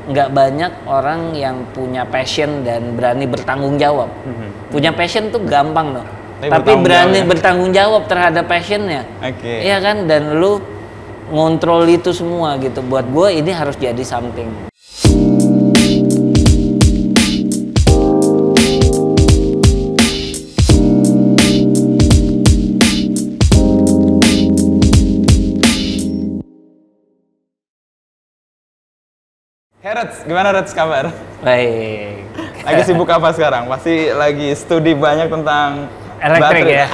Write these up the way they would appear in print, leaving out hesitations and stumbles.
nggak banyak orang yang punya passion dan berani bertanggung jawab. Punya passion tuh gampang loh, tapi berani bertanggung jawab terhadap passionnya. Iya kan, dan lu ngontrol itu semua gitu. Buat gue ini harus jadi something. Hey Reds, gimana Reds kabar? Baik. Lagi sibuk apa sekarang? Pasti lagi studi banyak tentang elektrik baterai. Ya?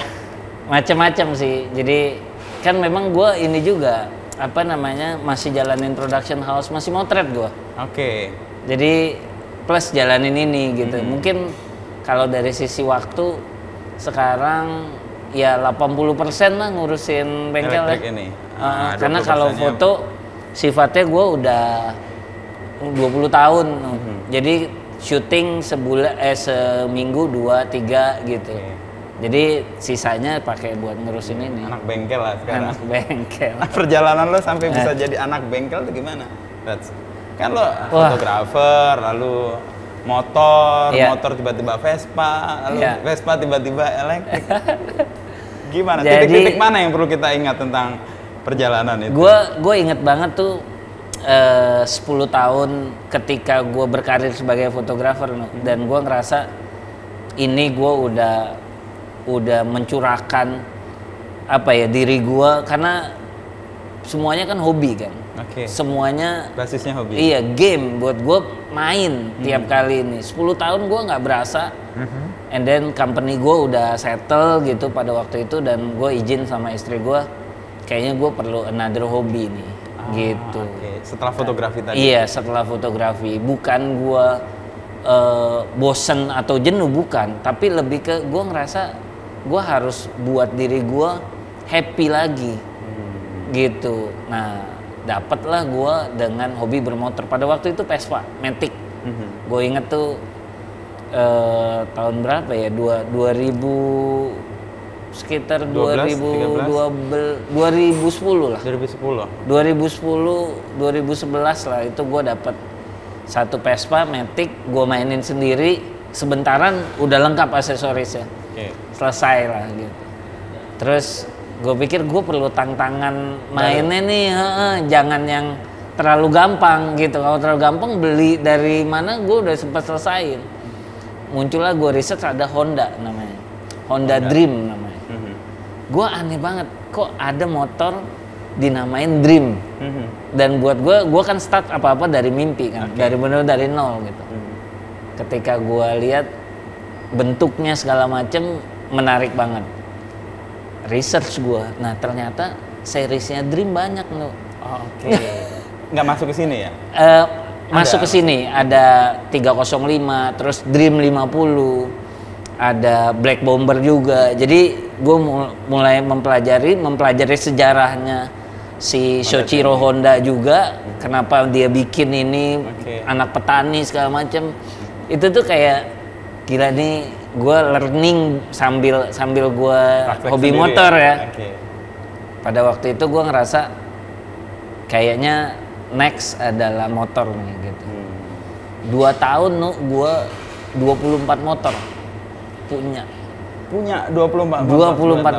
Macam-macam sih. Jadi kan memang gue ini juga apa namanya masih jalanin production house, masih motret gue. Oke. Jadi plus jalanin ini gitu. Mungkin kalau dari sisi waktu sekarang ya 80% lah ngurusin bengkel elektrik ya. ini. Karena kalau foto sifatnya gue udah 20 tahun. Jadi syuting seminggu 2-3 gitu. Jadi sisanya pakai buat ngurusin ini. Anak bengkel lah sekarang. Anak bengkel. Perjalanan lo sampai bisa jadi anak bengkel itu gimana? Reds? Kan lo fotografer, lalu motor tiba-tiba Vespa, lalu Vespa tiba-tiba elektrik. Gimana? Titik-titik mana yang perlu kita ingat tentang perjalanan itu? Gue inget banget tuh 10 tahun ketika gue berkarir sebagai fotografer, dan gue ngerasa ini gue udah mencurahkan apa ya diri gue, karena semuanya kan hobi kan. Semuanya basisnya hobi. Iya, game buat gue main tiap kali ini. 10 tahun gue nggak berasa. And then company gue udah settle gitu pada waktu itu, dan gue izin sama istri gue, kayaknya gue perlu another hobi nih. Gitu. Setelah fotografi tadi? Iya, setelah fotografi. Bukan gue bosen atau jenuh, bukan. Tapi lebih ke gue ngerasa gue harus buat diri gue happy lagi. Gitu. Nah, dapatlah gue dengan hobi bermotor. Pada waktu itu Vespa, Matic. Gue inget tuh tahun berapa ya? 2000 sekitar 2010 lah. 2010 2011 lah itu gue dapet satu Vespa Matic, gue mainin sendiri sebentaran udah lengkap aksesorisnya. Selesai lah gitu. Terus gue pikir gue perlu tantangan mainnya nih, jangan yang terlalu gampang gitu. Kalau terlalu gampang beli dari mana gue udah sempat selesain. Muncullah gue research, ada Honda namanya, Honda Dream namanya. Gue aneh banget, kok ada motor dinamain Dream. Dan buat gue kan start apa-apa dari mimpi kan, dari bener dari nol gitu. Ketika gue lihat bentuknya segala macem menarik banget, research gue, nah ternyata seriesnya Dream banyak loh. Nggak masuk ke sini ya? Masuk ke sini, ada 305, terus Dream 50, ada Black Bomber juga. Jadi gue mulai mempelajari sejarahnya si Shoichiro Honda juga, kenapa dia bikin ini, anak petani segala macam. Itu tuh kayak gila nih, gue learning sambil gue hobi motor ya. Pada waktu itu gue ngerasa kayaknya next adalah motor nih gitu. 2 tahun gue 24 motor punya 24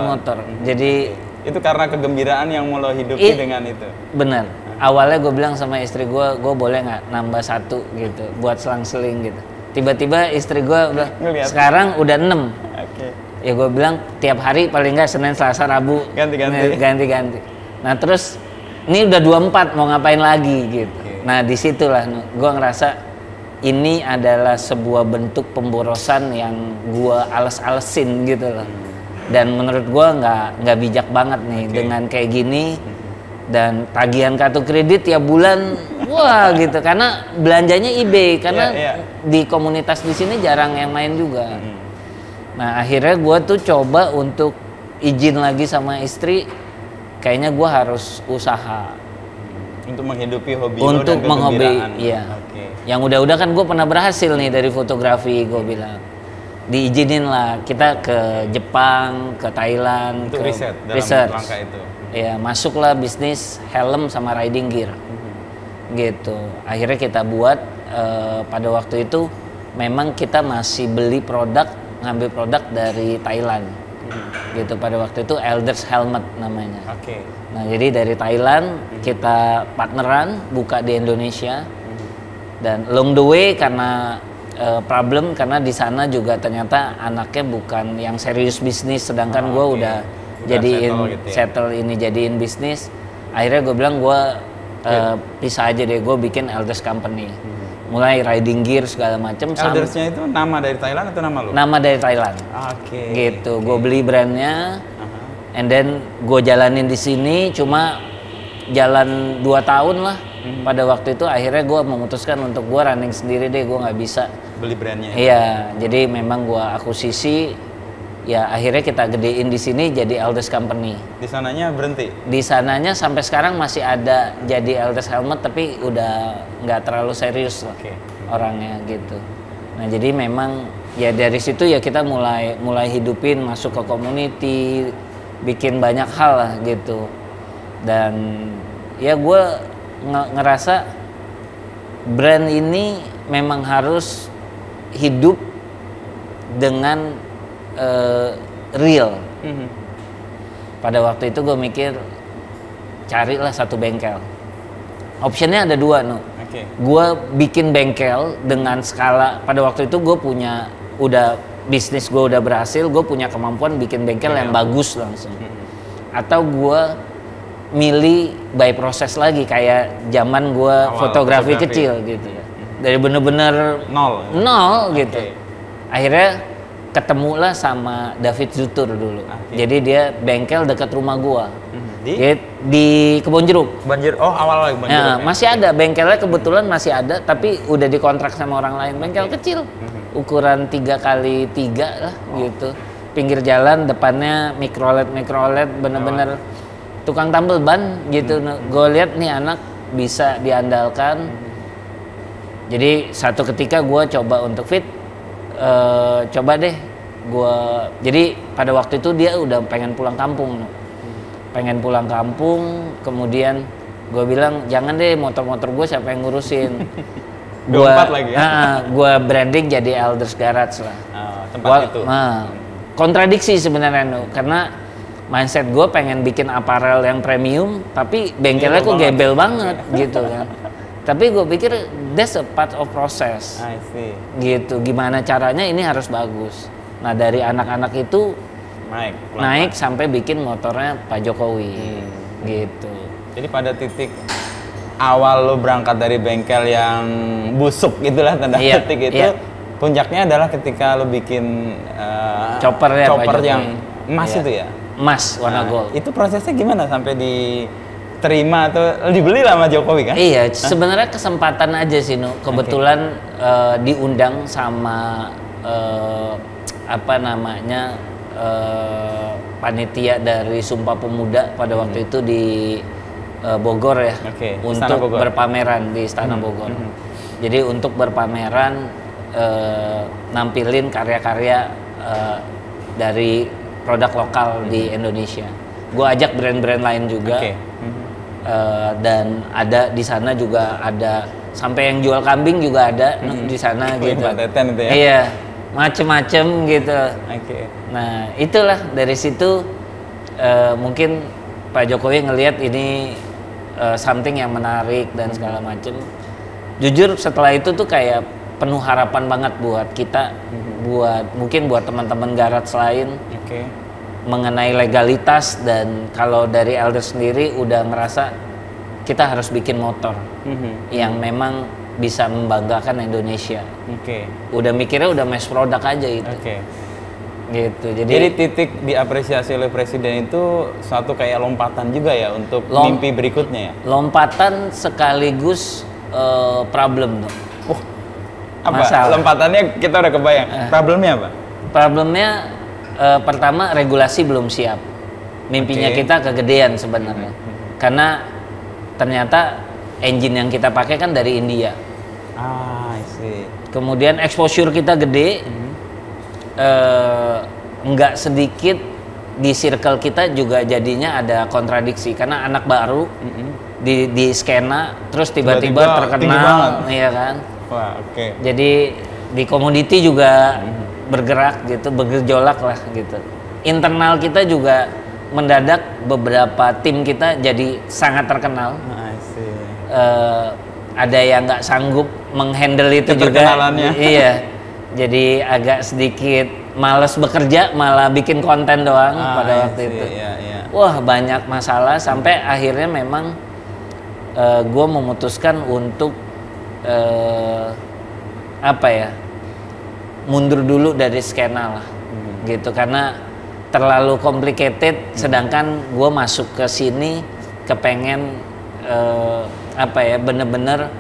motor. Jadi itu karena kegembiraan yang mau lo hidupi dengan itu. Bener. Awalnya gue bilang sama istri gue boleh nggak nambah 1 gitu buat selang-seling gitu. Tiba-tiba istri gue udah sekarang udah 6. Ya gue bilang tiap hari paling nggak Senin, Selasa, Rabu ganti. Nah terus ini udah 24, mau ngapain lagi gitu. Nah disitulah gue ngerasa ini adalah sebuah bentuk pemborosan yang gua ales-alesin gitu loh. Dan menurut gua nggak bijak banget nih dengan kayak gini. Dan tagihan kartu kredit tiap bulan, wah gitu. Karena belanjanya eBay, karena di komunitas di sini jarang yang main juga. Nah akhirnya gua tuh coba untuk izin lagi sama istri, kayaknya gua harus usaha. Untuk menghidupi hobi untuk lo dan kegembiraan. Iya. Yang udah-udah kan gue pernah berhasil nih dari fotografi, gue bilang diizinin lah kita ke Jepang, ke Thailand, untuk ke riset dalam rangka itu. Ya masuklah bisnis helm sama riding gear. gitu. Akhirnya kita buat pada waktu itu memang kita masih ngambil produk dari Thailand. Gitu, pada waktu itu Elders Helmet namanya. Nah, jadi dari Thailand kita partneran buka di Indonesia. Dan along the way karena problem, karena di sana juga ternyata anaknya bukan yang serius bisnis, sedangkan gue udah jadiin jadiin bisnis. Akhirnya gue bilang gue pisah aja deh, gue bikin Elders Company. Mulai riding gear segala macam. Eldersnya itu nama dari Thailand atau nama lu? Nama dari Thailand. Gitu, gue beli brandnya, and then gue jalanin di sini, cuma jalan 2 tahun lah. Pada waktu itu akhirnya gue memutuskan untuk gue running sendiri deh, gue nggak bisa beli brandnya. Iya, jadi memang gue akuisisi, ya akhirnya kita gedein di sini jadi Elders Company. Di sananya berhenti? Di sananya sampai sekarang masih ada jadi Elders Helmet, tapi udah nggak terlalu serius lah orangnya gitu. Nah jadi memang ya dari situ ya kita mulai hidupin, masuk ke community, bikin banyak hal lah gitu. Dan ya gue ngerasa brand ini memang harus hidup dengan real. Pada waktu itu gue mikir carilah satu bengkel. Optionnya ada 2 Gue bikin bengkel dengan skala. Pada waktu itu gue punya bisnis gue udah berhasil, gue punya kemampuan bikin bengkel yang bagus langsung. Atau gue milih by proses lagi kayak zaman gue fotografi kecil gitu ya, dari bener-bener nol gitu. Akhirnya ketemulah sama David Zutur dulu. Jadi dia bengkel dekat rumah gue di Kebon Jeruk. Awal-awal Kebon Jeruk. Masih ada bengkelnya, kebetulan masih ada, tapi udah dikontrak sama orang lain. Bengkel kecil, ukuran 3x3 lah gitu. Pinggir jalan, depannya mikro LED, bener-bener tukang tambal ban gitu. Gue lihat nih anak bisa diandalkan. Jadi satu ketika gue coba untuk fit, coba deh gue. Jadi pada waktu itu dia udah pengen pulang kampung. Kemudian gue bilang jangan deh, motor-motor gue siapa yang ngurusin. Gue branding jadi Elders Garage lah. Tempat itu. Kontradiksi sebenarnya karena mindset gue pengen bikin apparel yang premium, tapi bengkelnya kok gebel banget gitu kan. Tapi gue pikir that's a part of process. I see. Gitu, gimana caranya ini harus bagus. Nah dari anak-anak itu naik sampai bikin motornya Pak Jokowi. Gitu. Jadi pada titik awal lo berangkat dari bengkel yang busuk gitulah tanda petik itu, puncaknya adalah ketika lo bikin chopper yang emas itu ya? Emas warna gold. Itu prosesnya gimana sampai diterima atau dibeli lah sama Jokowi kan? Iya, sebenarnya kesempatan aja sih, Nu. Kebetulan diundang sama panitia dari Sumpah Pemuda pada waktu itu di Bogor ya, untuk berpameran di Istana Bogor. Jadi untuk berpameran, nampilin karya-karya dari produk lokal di Indonesia. Gue ajak brand-brand lain juga, dan ada di sana juga ada sampai yang jual kambing juga ada di sana gitu. Itu ya? Iya, macem-macem gitu. Nah itulah dari situ mungkin Pak Jokowi ngelihat ini something yang menarik dan segala macem. Jujur setelah itu tuh kayak penuh harapan banget buat kita, mungkin buat teman-teman garage lain, mengenai legalitas. Dan kalau dari Elders sendiri udah ngerasa kita harus bikin motor yang memang bisa membanggakan Indonesia. Udah mikirnya udah mass product aja itu. Gitu. Jadi titik diapresiasi oleh presiden itu suatu kayak lompatan juga ya untuk mimpi berikutnya ya. Lompatan sekaligus problem tuh. Apa? Masalah. Lompatannya kita udah kebayang. Problemnya apa? Problemnya pertama regulasi belum siap. Mimpinya kita kegedean sebenarnya. Karena ternyata engine yang kita pakai kan dari India. I see. Kemudian exposure kita gede. Nggak sedikit di circle kita juga jadinya ada kontradiksi karena anak baru di skena, terus tiba-tiba terkenal, iya kan? Wah, oke. Jadi di komoditi juga bergerak gitu, bergejolak lah gitu. Internal kita juga mendadak beberapa tim kita jadi sangat terkenal. Ada yang nggak sanggup menghandle itu juga. Iya. Jadi agak sedikit males bekerja, malah bikin konten doang pada waktu itu. Wah, banyak masalah sampai akhirnya memang gue memutuskan untuk mundur dulu dari skena lah, gitu, karena terlalu complicated. Sedangkan gue masuk ke sini kepengen bener-bener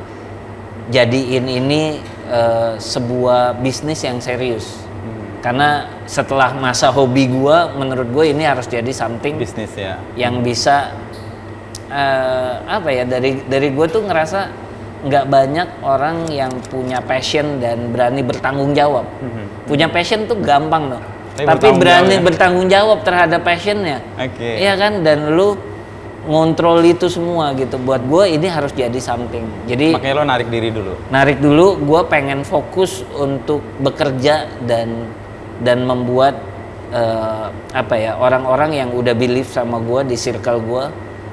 jadiin ini sebuah bisnis yang serius. Karena setelah masa hobi gue, menurut gue ini harus jadi something bisnis ya, yang bisa dari gue tuh ngerasa nggak banyak orang yang punya passion dan berani bertanggung jawab. Punya passion tuh gampang loh, tapi berani bertanggung jawab terhadap passionnya, iya kan? Dan lu ngontrol itu semua gitu. Buat gue ini harus jadi something. Jadi makanya lo narik dulu. Gue pengen fokus untuk bekerja dan membuat orang-orang yang udah believe sama gue di circle gue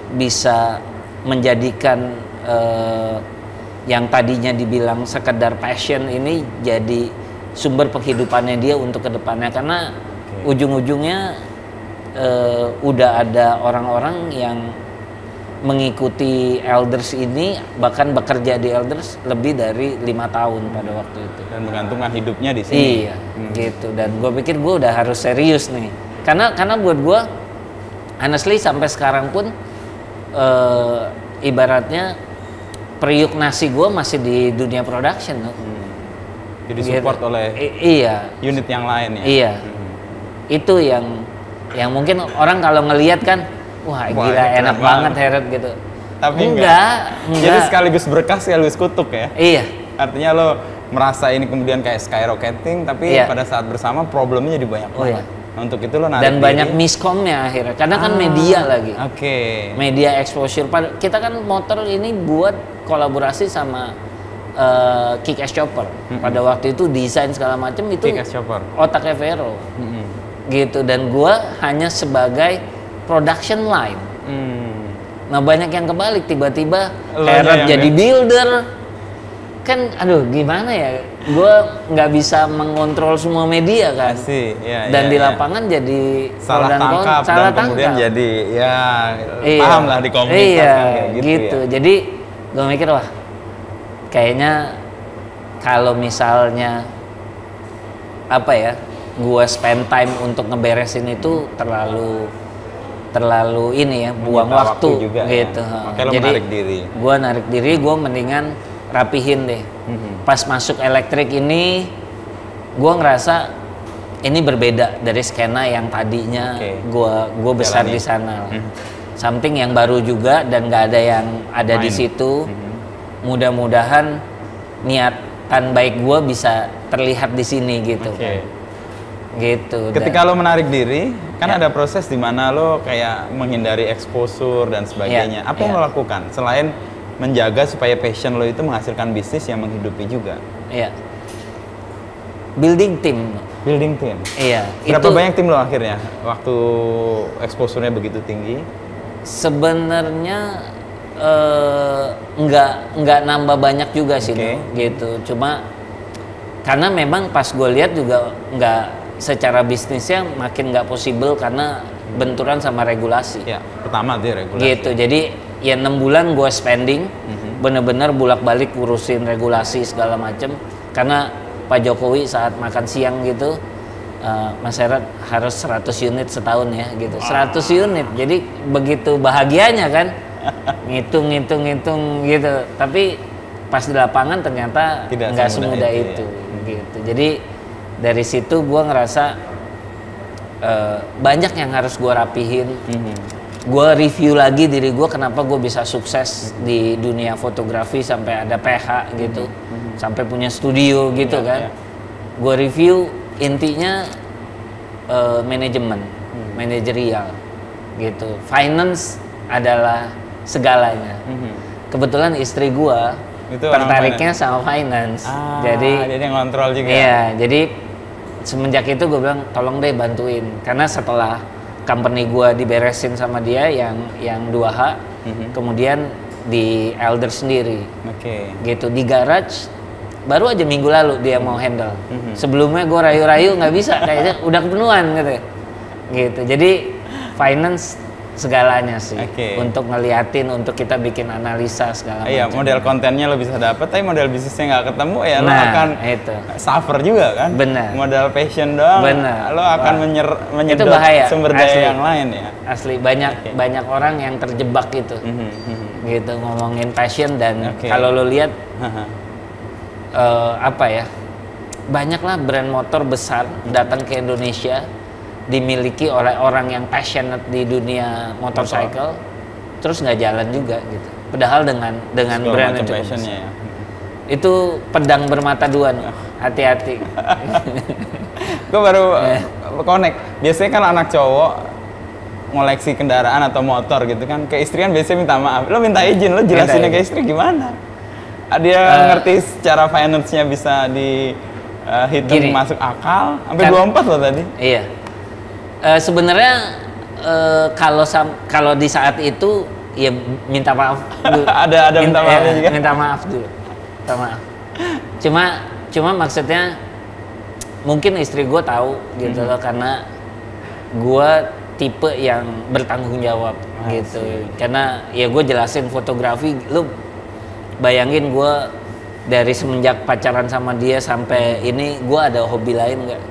bisa menjadikan yang tadinya dibilang sekedar passion ini jadi sumber penghidupannya dia untuk kedepannya. Karena ujung-ujungnya udah ada orang-orang yang mengikuti Elders ini, bahkan bekerja di Elders lebih dari 5 tahun pada waktu itu. Dan menggantungkan hidupnya di sini. Iya, gitu. Dan gue pikir gue udah harus serius nih. Karena buat gue, honestly sampai sekarang pun ibaratnya periuk nasi gue masih di dunia production. Jadi support oleh unit yang lain ya. Iya. Itu yang mungkin orang kalau ngelihat kan, wah gila enak banget Heret gitu. Tapi enggak. Jadi sekaligus berkah sekaligus kutuk ya. Iya. Artinya lo merasa ini kemudian kayak skyrocketing, tapi pada saat bersama problemnya jadi banyak banget. Nah, untuk itu lo narik dan banyak miskomnya akhirnya. Karena kan media lagi. Media exposure. Kita kan motor ini buat kolaborasi sama Kick-Ass Chopper. Pada waktu itu desain segala macam itu otaknya Vero. Gitu, dan gua hanya sebagai production line. Nah banyak yang kebalik, tiba-tiba Heret jadi builder. Kan aduh gimana ya, gua nggak bisa mengontrol semua media kan. Dan di lapangan jadi salah tangkap dan kemudian jadi paham lah di komunitas kan, kayak gitu. Jadi gua mikir wah kayaknya kalau misalnya gue spend time untuk ngeberesin itu terlalu ini ya, buang waktu juga, gitu. Jadi gue narik diri, gue mendingan rapihin deh. Pas masuk elektrik ini, gue ngerasa ini berbeda dari skena yang tadinya gue besar di sana. Something yang baru juga dan nggak ada yang ada di situ. Mudah-mudahan niatan baik gue bisa terlihat di sini gitu. Gitu. Ketika lo menarik diri, kan ada proses di mana lo kayak menghindari exposure dan sebagainya. Apa yang lo lakukan selain menjaga supaya passion lo itu menghasilkan bisnis yang menghidupi juga? Building team. Iya. Berapa banyak tim lo akhirnya waktu exposure-nya begitu tinggi? Sebenarnya nggak nambah banyak juga sih, gitu. Cuma karena memang pas gue lihat juga nggak, secara bisnisnya makin nggak possible karena benturan sama regulasi. Pertama dia regulasi. Gitu, jadi ya 6 bulan gue spending, bener-bener bolak-balik urusin regulasi segala macem. Karena Pak Jokowi saat makan siang gitu, Mas Heret harus 100 unit setahun ya gitu. 100 unit, jadi begitu bahagianya kan, ngitung gitu. Tapi pas di lapangan ternyata nggak semudah itu. Gitu. Jadi dari situ gue ngerasa banyak yang harus gue rapihin. Gue review lagi diri gue kenapa gue bisa sukses di dunia fotografi sampai ada PH gitu, sampai punya studio gitu kan. Gue review, intinya manajemen, manajerial gitu. Finance adalah segalanya. Kebetulan istri gue tertariknya sama finance. Jadi ngontrol juga. Iya, jadi semenjak itu gue bilang tolong deh bantuin, karena setelah company gue diberesin sama dia yang 2H, kemudian di Elder sendiri, gitu di garage. Baru aja minggu lalu dia mau handle. Sebelumnya gue rayu-rayu nggak bisa, kayaknya udah kepenuhan gitu. Jadi finance segalanya sih, untuk ngeliatin, untuk kita bikin analisa segala macam. Iya, model kontennya lo bisa dapet, tapi model bisnisnya nggak ketemu ya, lo akan suffer juga kan. Benar. Modal passion doang, lo akan menyedot sumber daya yang lain ya. Asli, banyak orang yang terjebak gitu, gitu ngomongin passion, dan kalau lo lihat banyaklah brand motor besar datang ke Indonesia, dimiliki oleh orang yang passionate di dunia motorcycle, terus nggak jalan juga gitu. Padahal dengan brand yang cukup besar. Ya. Itu pedang bermata dua nih, hati-hati. Gue baru connect. Biasanya kan anak cowok ngoleksi kendaraan atau motor gitu kan, ke istri kan biasanya minta maaf. Lo minta izin, lo jelasinnya ke istri gimana? Dia ngerti secara finance-nya bisa dihitung masuk akal, sampai 24 lo tadi. Iya. Sebenarnya kalau di saat itu ya minta maaf dulu. ada minta maafnya juga. Minta maaf dulu. Minta maaf. Cuma maksudnya mungkin istri gue tahu gitu loh, karena gue tipe yang bertanggung jawab gitu. Karena ya gue jelasin fotografi, lu bayangin gue dari semenjak pacaran sama dia sampai ini gue ada hobi lain nggak?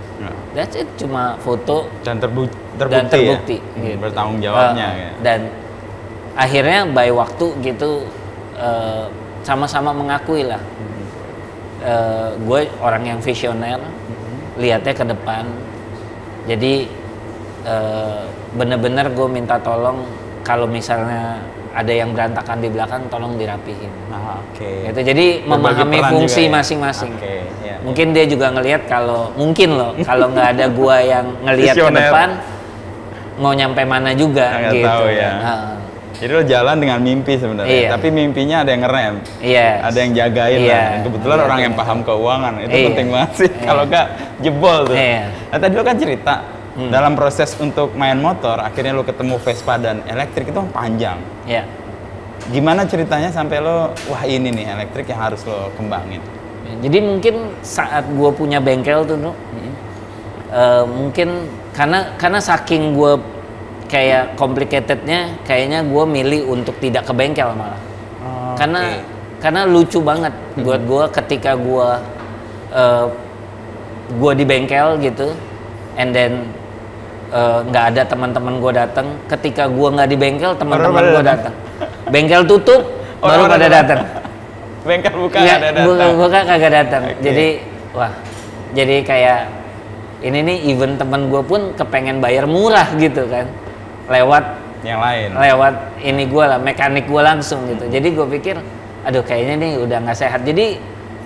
That's it, cuma foto dan terbukti ya? Gitu. Bertanggung jawabnya ya. Dan akhirnya by waktu gitu sama-sama mengakui lah, gue orang yang visioner, lihatnya ke depan. Jadi bener-bener gue minta tolong kalau misalnya ada yang berantakan di belakang, tolong dirapihin. Gitu. Jadi memahami fungsi masing-masing. Ya. Mungkin dia juga ngelihat kalau nggak ada gua yang ngelihat ke depan, mau nyampe mana juga gitu. Tahu ya. Jadi lo jalan dengan mimpi sebenarnya, tapi mimpinya ada yang ngerem, ada yang jagain lah. Kebetulan orang yang paham keuangan itu penting banget sih. Kalau nggak jebol tuh. Nah, tadi lo kan cerita dalam proses untuk main motor, akhirnya lo ketemu Vespa dan elektrik itu panjang. Gimana ceritanya sampai lo, wah ini nih elektrik yang harus lo kembangin? Jadi mungkin saat gue punya bengkel tuh, mungkin karena saking gue kayak complicatednya, kayaknya gue milih untuk tidak ke bengkel malah. Karena lucu banget buat gue ketika gue di bengkel gitu, and then nggak ada teman-teman gue datang. Ketika gue nggak di bengkel, teman-teman gue datang. Bengkel tutup, baru pada datang. Bengkel buka kagak datang. Jadi jadi kayak ini nih, event teman gue pun kepengen bayar murah gitu kan, lewat yang lain, lewat ini gue lah, mekanik gue langsung gitu. Jadi gue pikir, aduh kayaknya nih udah nggak sehat. Jadi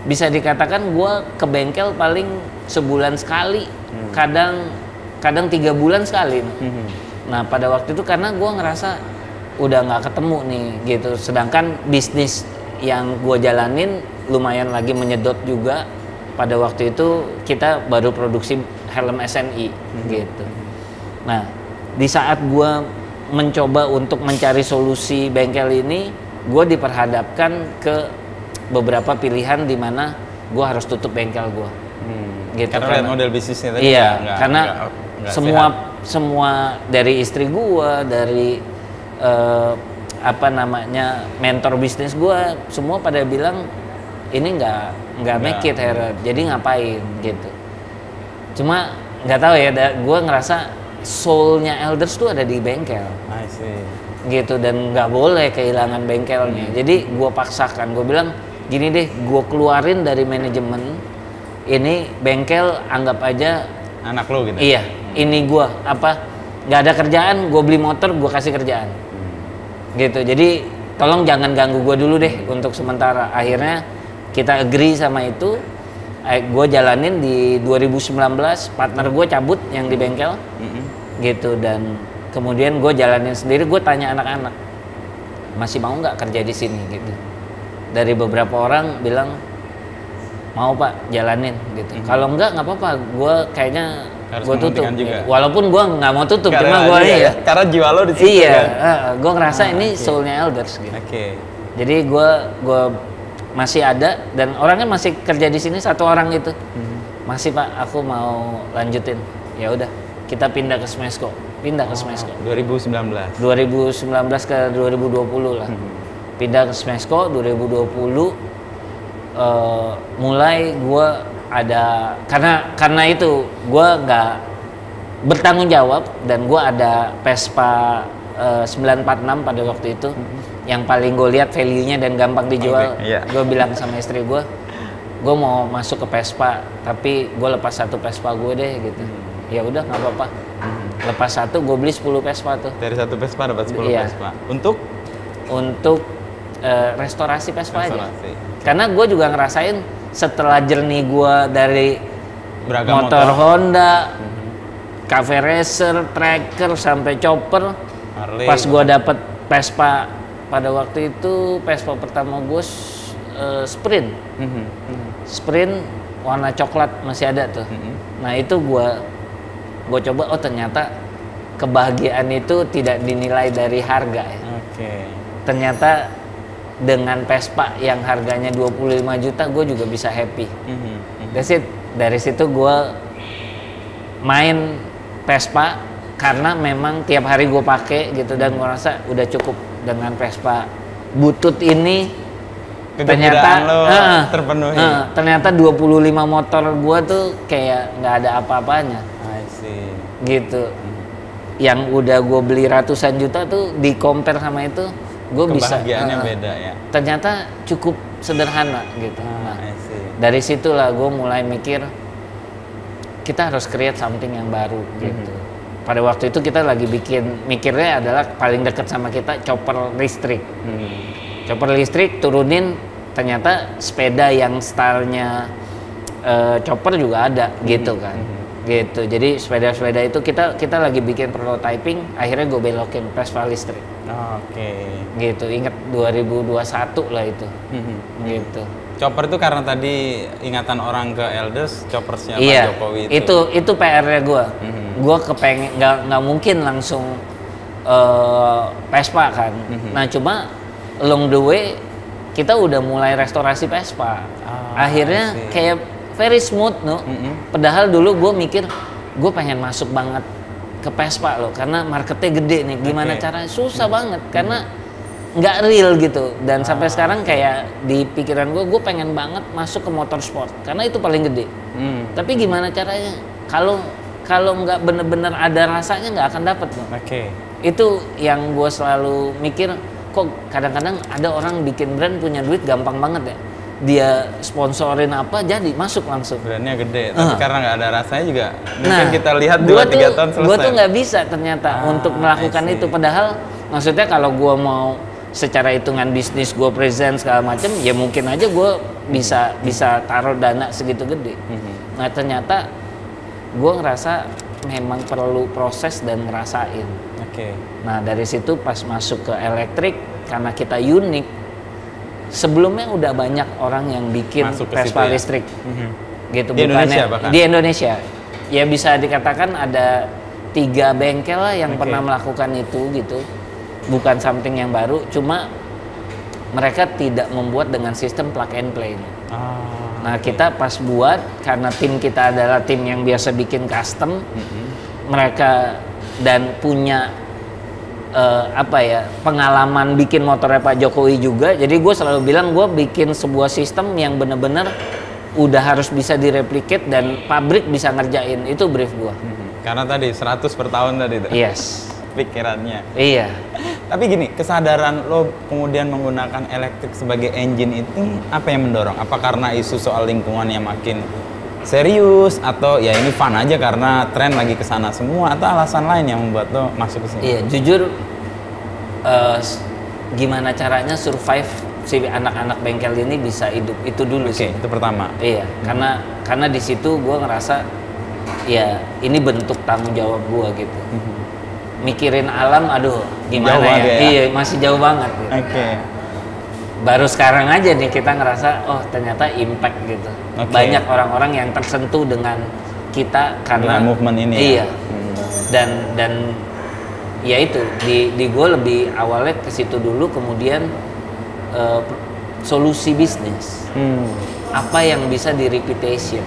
bisa dikatakan gue ke bengkel paling sebulan sekali, kadang 3 bulan sekali. Nah pada waktu itu karena gue ngerasa udah nggak ketemu nih gitu, sedangkan bisnis yang gue jalanin lumayan lagi menyedot juga. Pada waktu itu kita baru produksi helm SNI gitu. Nah di saat gue mencoba untuk mencari solusi bengkel ini, gue diperhadapkan ke beberapa pilihan di mana gue harus tutup bengkel gue. Gitu, karena model bisnisnya tadi karena semua dari istri gue, dari mentor bisnis gue, semua pada bilang ini nggak make it Herod, jadi ngapain gitu. Cuma nggak tahu ya, gue ngerasa soulnya Elders tuh ada di bengkel. I see. Gitu, dan nggak boleh kehilangan bengkelnya. Jadi gue paksakan, gue bilang gini deh, gue keluarin dari manajemen ini bengkel, anggap aja anak lo gitu. Iya, ini gue nggak ada kerjaan, gue beli motor, gue kasih kerjaan. Gitu, jadi tolong jangan ganggu gue dulu deh untuk sementara. Akhirnya kita agree sama itu, gue jalanin di 2019, partner gue cabut yang di bengkel, gitu, dan kemudian gue jalanin sendiri. Gue tanya anak-anak, masih mau nggak kerja di sini gitu. Dari beberapa orang bilang mau Pak jalanin gitu. Kalau nggak apa-apa, gue kayaknya gue tutup. Juga. Walaupun gue nggak mau tutup, cuma gue ya. Karena jiwa lo di situ. Iya, gue ngerasa ini soulnya Elders gitu. Jadi gue masih ada dan orangnya masih kerja di sini satu orang gitu. Masih Pak, aku mau lanjutin. Ya udah, kita pindah ke Smesco. Pindah ke Smesco. 2019 ke 2020 lah. Pindah ke Smesco 2020. Mulai gue ada karena itu gue nggak bertanggung jawab dan gue ada Vespa 946 pada waktu itu yang paling gue lihat value-nya dan gampang dijual. Gue bilang sama istri gue mau masuk ke Vespa tapi gue lepas satu Vespa gue deh gitu. Ya udah nggak apa-apa. Lepas satu gue beli 10 Vespa tuh. Dari satu Vespa dapat 10 Vespa. Untuk restorasi Vespa aja. Karena gue juga ngerasain setelah journey gue dari beragam motor Honda, Cafe Racer, Tracker sampai Chopper, Harley, pas gue dapet Vespa pada waktu itu Vespa pertama gue Sprint, Sprint warna coklat masih ada tuh. Nah itu gue coba, oh ternyata kebahagiaan itu tidak dinilai dari harga ya. Ternyata dengan Vespa yang harganya 25 juta gue juga bisa happy. That's it. Dari situ gue main Vespa karena memang tiap hari gue pakai gitu dan gue rasa udah cukup dengan Vespa butut ini. Ternyata terpenuhi. Ternyata 25 motor gue tuh kayak nggak ada apa-apanya. I see. Gitu. Yang udah gue beli ratusan juta tuh di compare sama itu gue bisa. Kebahagiaannya beda ya. Ternyata cukup sederhana gitu. Dari situlah gue mulai mikir kita harus create something yang baru gitu. Pada waktu itu kita lagi mikirnya adalah paling dekat sama kita chopper listrik. Chopper listrik turunin, ternyata sepeda yang stylenya chopper juga ada gitu kan. Gitu. Jadi sepeda-sepeda itu kita lagi bikin prototyping, akhirnya gue belokin Vespa listrik. Gitu. Ingat 2021 lah itu. Gitu. Chopper itu karena tadi ingatan orang ke Elders, choppersnya Pak Jokowi itu PR-nya gue. Gue kepengen nggak mungkin langsung Vespa kan. Nah cuma along the way kita udah mulai restorasi Vespa. Akhirnya kayak very smooth Padahal dulu gue mikir gue pengen masuk banget ke Vespa loh karena marketnya gede nih. Gimana caranya? Susah banget karena nggak real gitu. Dan sampai sekarang kayak di pikiran gue pengen banget masuk ke motorsport karena itu paling gede. Tapi gimana caranya? Kalau nggak bener-bener ada rasanya nggak akan dapet loh. Itu yang gue selalu mikir. Kok kadang-kadang ada orang bikin brand punya duit gampang banget ya. Dia sponsorin apa jadi masuk langsung. Brandnya gede, tapi karena nggak ada rasanya juga. Mungkin kita lihat 2-3 tahun selesai. Gue tuh nggak bisa ternyata untuk melakukan itu. Padahal maksudnya kalau gue mau secara hitungan bisnis gue present segala macam, ya mungkin aja gue bisa taruh dana segitu gede. Nah ternyata gue ngerasa memang perlu proses dan ngerasain. Nah dari situ pas masuk ke elektrik karena kita unik. Sebelumnya udah banyak orang yang bikin Vespa listrik, gitu. Di Indonesia bahkan? Di Indonesia, ya bisa dikatakan ada 3 bengkel lah yang pernah melakukan itu gitu. Bukan something yang baru, cuma mereka tidak membuat dengan sistem plug and play. Nah kita pas buat karena tim kita adalah tim yang biasa bikin custom, mereka dan punya pengalaman bikin motornya Pak Jokowi juga. Jadi gue selalu bilang gue bikin sebuah sistem yang bener-bener udah harus bisa direplicate dan pabrik bisa ngerjain. Itu brief gue. Karena tadi 100 per tahun tadi tuh. Yes. Pikirannya. Iya. Tapi gini, kesadaran lo kemudian menggunakan elektrik sebagai engine itu apa yang mendorong? Apa karena isu soal lingkungan yang makin serius atau ya ini fun aja karena tren lagi kesana semua atau alasan lain yang membuat lo masuk ke sini? Iya, jujur gimana caranya survive si anak-anak bengkel ini bisa hidup itu dulu sih. Itu pertama. Iya, karena di situ gue ngerasa ya ini bentuk tanggung jawab gue gitu. mikirin alam, aduh gimana jauh ya? Iya, masih jauh banget. Gitu. Baru sekarang aja nih kita ngerasa, oh ternyata impact gitu. Banyak orang-orang yang tersentuh dengan kita karena dengan movement ini. Iya. Dan ya itu di gue lebih awalnya ke situ dulu, kemudian solusi bisnis. Apa yang bisa di reputation.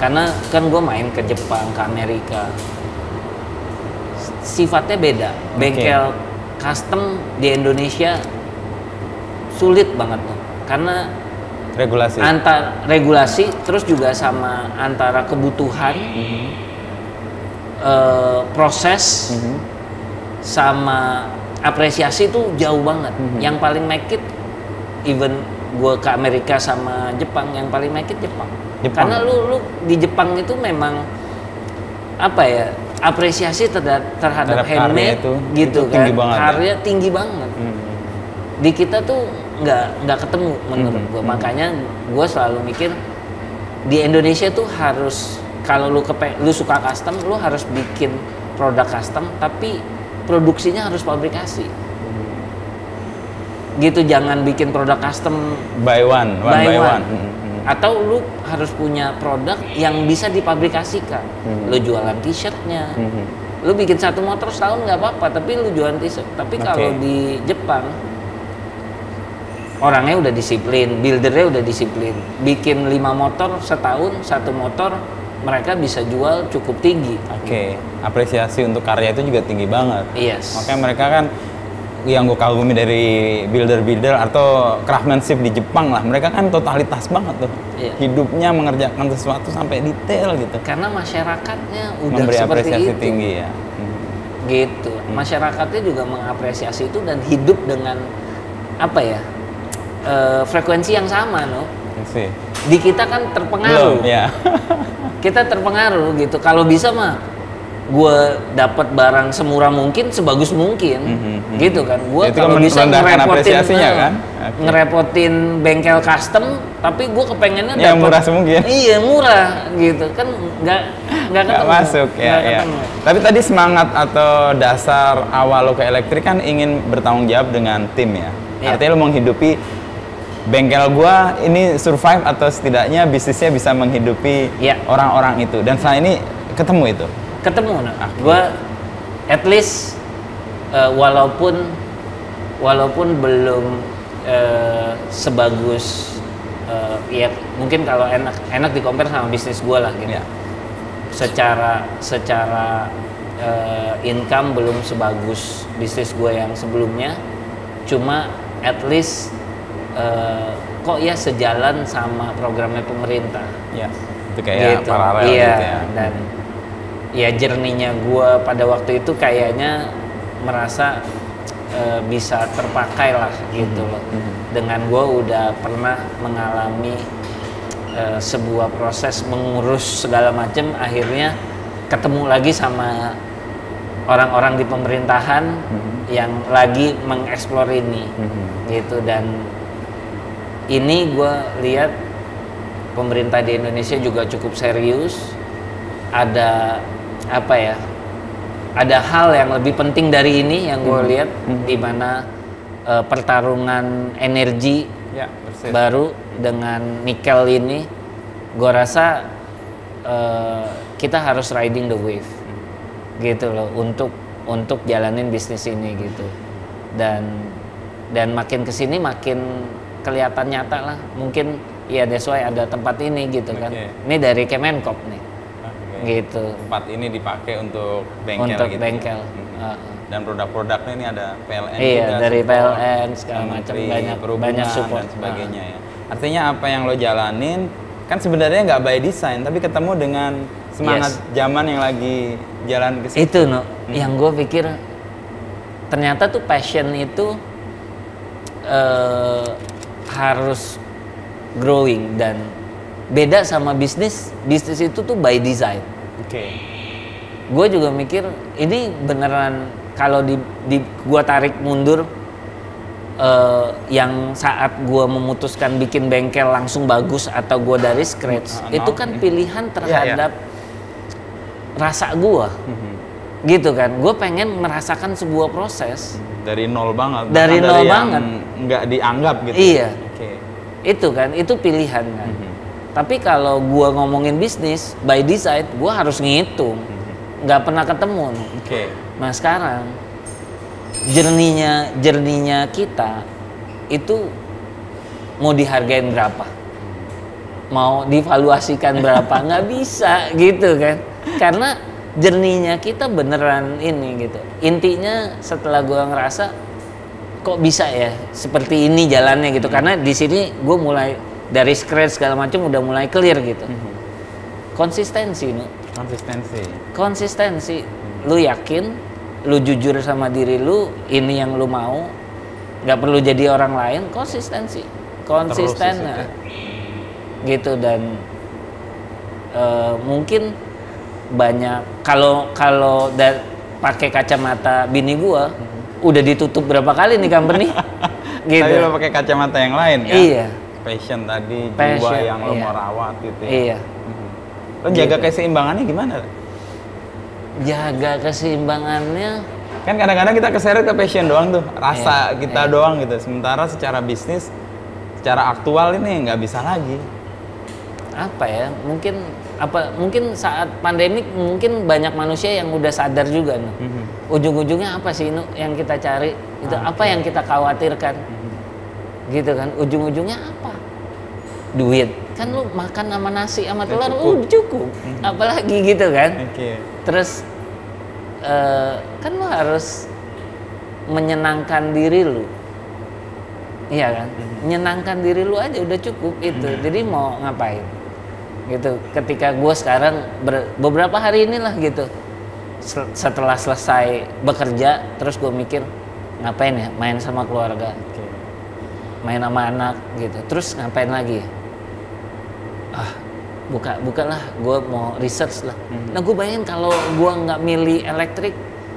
Karena kan gue main ke Jepang, ke Amerika. Sifatnya beda. Bengkel custom di Indonesia sulit banget tuh, karena regulasi terus juga sama antara kebutuhan, proses, sama apresiasi tuh jauh banget. Yang paling make it, even gue ke Amerika sama Jepang, yang paling make it Jepang. Karena lu di Jepang itu memang apa ya, apresiasi terhadap handmade gitu kan, karya tinggi banget. Di kita tuh nggak ketemu menurut gue. Makanya gue selalu mikir di Indonesia tuh harus, kalau lu suka custom, lu harus bikin produk custom, tapi produksinya harus pabrikasi. Gitu, jangan bikin produk custom by one. Atau lu harus punya produk yang bisa dipabrikasikan. Lu jualan t-shirtnya, lu bikin satu motor setahun nggak apa-apa, tapi lu jualan t-shirt. Tapi kalau di Jepang orangnya udah disiplin, buildernya udah disiplin. Bikin 5 motor setahun, satu motor mereka bisa jual cukup tinggi. Apresiasi untuk karya itu juga tinggi banget. Yes. Makanya mereka kan yang gue kagumi dari builder atau craftsmanship di Jepang lah, mereka kan totalitas banget tuh. Hidupnya mengerjakan sesuatu sampai detail gitu. Karena masyarakatnya udah memberi seperti apresiasi itu. Tinggi ya. Gitu. Masyarakatnya juga mengapresiasi itu dan hidup dengan apa ya? Frekuensi yang sama, Di kita kan terpengaruh. Kita terpengaruh gitu. Kalau bisa mah gue dapat barang semurah mungkin, sebagus mungkin, gitu kan. Gue kalau bisa ngerepotin bengkel custom, tapi gue kepengennya dapat murah semungkin. Iya, murah gitu kan, nggak masuk ya. Tapi tadi semangat atau dasar awal lo ke elektrik kan ingin bertanggung jawab dengan tim ya. Artinya lo menghidupi bengkel gua ini survive atau setidaknya bisnisnya bisa menghidupi orang-orang itu, dan setelah ini ketemu itu. Gua at least walaupun belum sebagus ya mungkin kalau enak di compare sama bisnis gua lah gitu. Secara income belum sebagus bisnis gua yang sebelumnya, cuma at least kok ya sejalan sama programnya pemerintah. Itu kayak paralel gitu ya. Dan ya journey-nya gue pada waktu itu kayaknya merasa bisa terpakai lah gitu loh. Dengan gue udah pernah mengalami sebuah proses mengurus segala macam, akhirnya ketemu lagi sama orang-orang di pemerintahan yang lagi mengeksplor ini gitu. Dan ini gue lihat pemerintah di Indonesia juga cukup serius. Ada apa ya? Ada hal yang lebih penting dari ini yang gue lihat, di mana pertarungan energi baru dengan nikel ini, gue rasa kita harus riding the wave, gitu loh, untuk jalanin bisnis ini gitu. Dan makin kesini makin kelihatan nyata lah, mungkin ya that's why ada tempat ini gitu kan. Ini dari Kemenkop nih, gitu. Tempat ini dipakai untuk bengkel gitu. Dan produk-produknya ini ada PLN juga, dari PLN segala macam, banyak support dan sebagainya ya. Artinya apa yang lo jalanin kan sebenarnya nggak by design, tapi ketemu dengan semangat zaman yang lagi jalan ke situ. Itu yang gue pikir ternyata tuh passion itu harus growing, dan beda sama bisnis itu tuh by design. Gue juga mikir ini beneran kalau gue tarik mundur, yang saat gue memutuskan bikin bengkel langsung bagus atau gue dari scratch, itu kan pilihan terhadap rasa gue. gitu kan. Gue pengen merasakan sebuah proses dari nol banget, dari nol banget, nggak dianggap gitu. Iya, itu kan, itu pilihan kan. Tapi kalau gue ngomongin bisnis by design, gue harus ngitung, nggak pernah ketemu. Nah sekarang jerninya kita itu mau dihargain berapa, mau divaluasikan berapa, nggak bisa gitu kan, karena jerninya kita beneran ini gitu. Intinya setelah gue ngerasa kok bisa ya seperti ini jalannya gitu, karena di sini gue mulai dari scratch segala macam udah mulai clear gitu. Konsistensi. Lu yakin, lu jujur sama diri lu, ini yang lu mau, nggak perlu jadi orang lain. Konsisten nah. Gitu. Dan mungkin banyak kalau pakai kacamata bini gua udah ditutup berapa kali nih company gitu. Tapi lo pakai kacamata yang lain kan? Iya. Passion tadi, jiwa yang lo mau rawat gitu ya. Iya. Lo jaga keseimbangannya gimana? Jaga keseimbangannya kan kadang-kadang kita keseret ke passion doang tuh, rasa kita doang gitu. Sementara secara bisnis, secara aktual ini nggak bisa lagi. Apa ya? Mungkin saat pandemik mungkin banyak manusia yang udah sadar juga nih. Ujung-ujungnya apa sih yang kita cari? Itu apa yang kita khawatirkan? Gitu kan? Ujung-ujungnya apa? Duit. Kan lu makan sama nasi sama telur cukup. Apalagi gitu kan? Terus kan lu harus menyenangkan diri lu. Iya kan? Menyenangkan diri lu aja udah cukup itu. Jadi mau ngapain? Gitu. Ketika gue sekarang beberapa hari inilah gitu, setelah selesai bekerja, terus gue mikir ngapain ya, main sama keluarga, main sama anak gitu, terus ngapain lagi ya? Bukalah, gue mau research lah. Nah gue bayangin kalau gue nggak milih elektrik,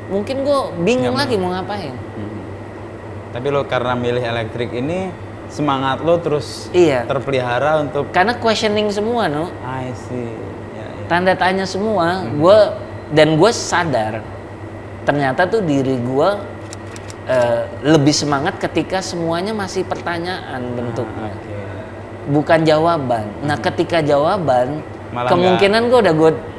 mungkin gue bingung lagi mau ngapain. Tapi lo karena milih elektrik ini, semangat lo terus terpelihara untuk, karena questioning semua I see. Tanda tanya semua. Gue sadar ternyata tuh diri gue lebih semangat ketika semuanya masih pertanyaan bentuknya, bukan jawaban. Nah ketika jawaban malah kemungkinan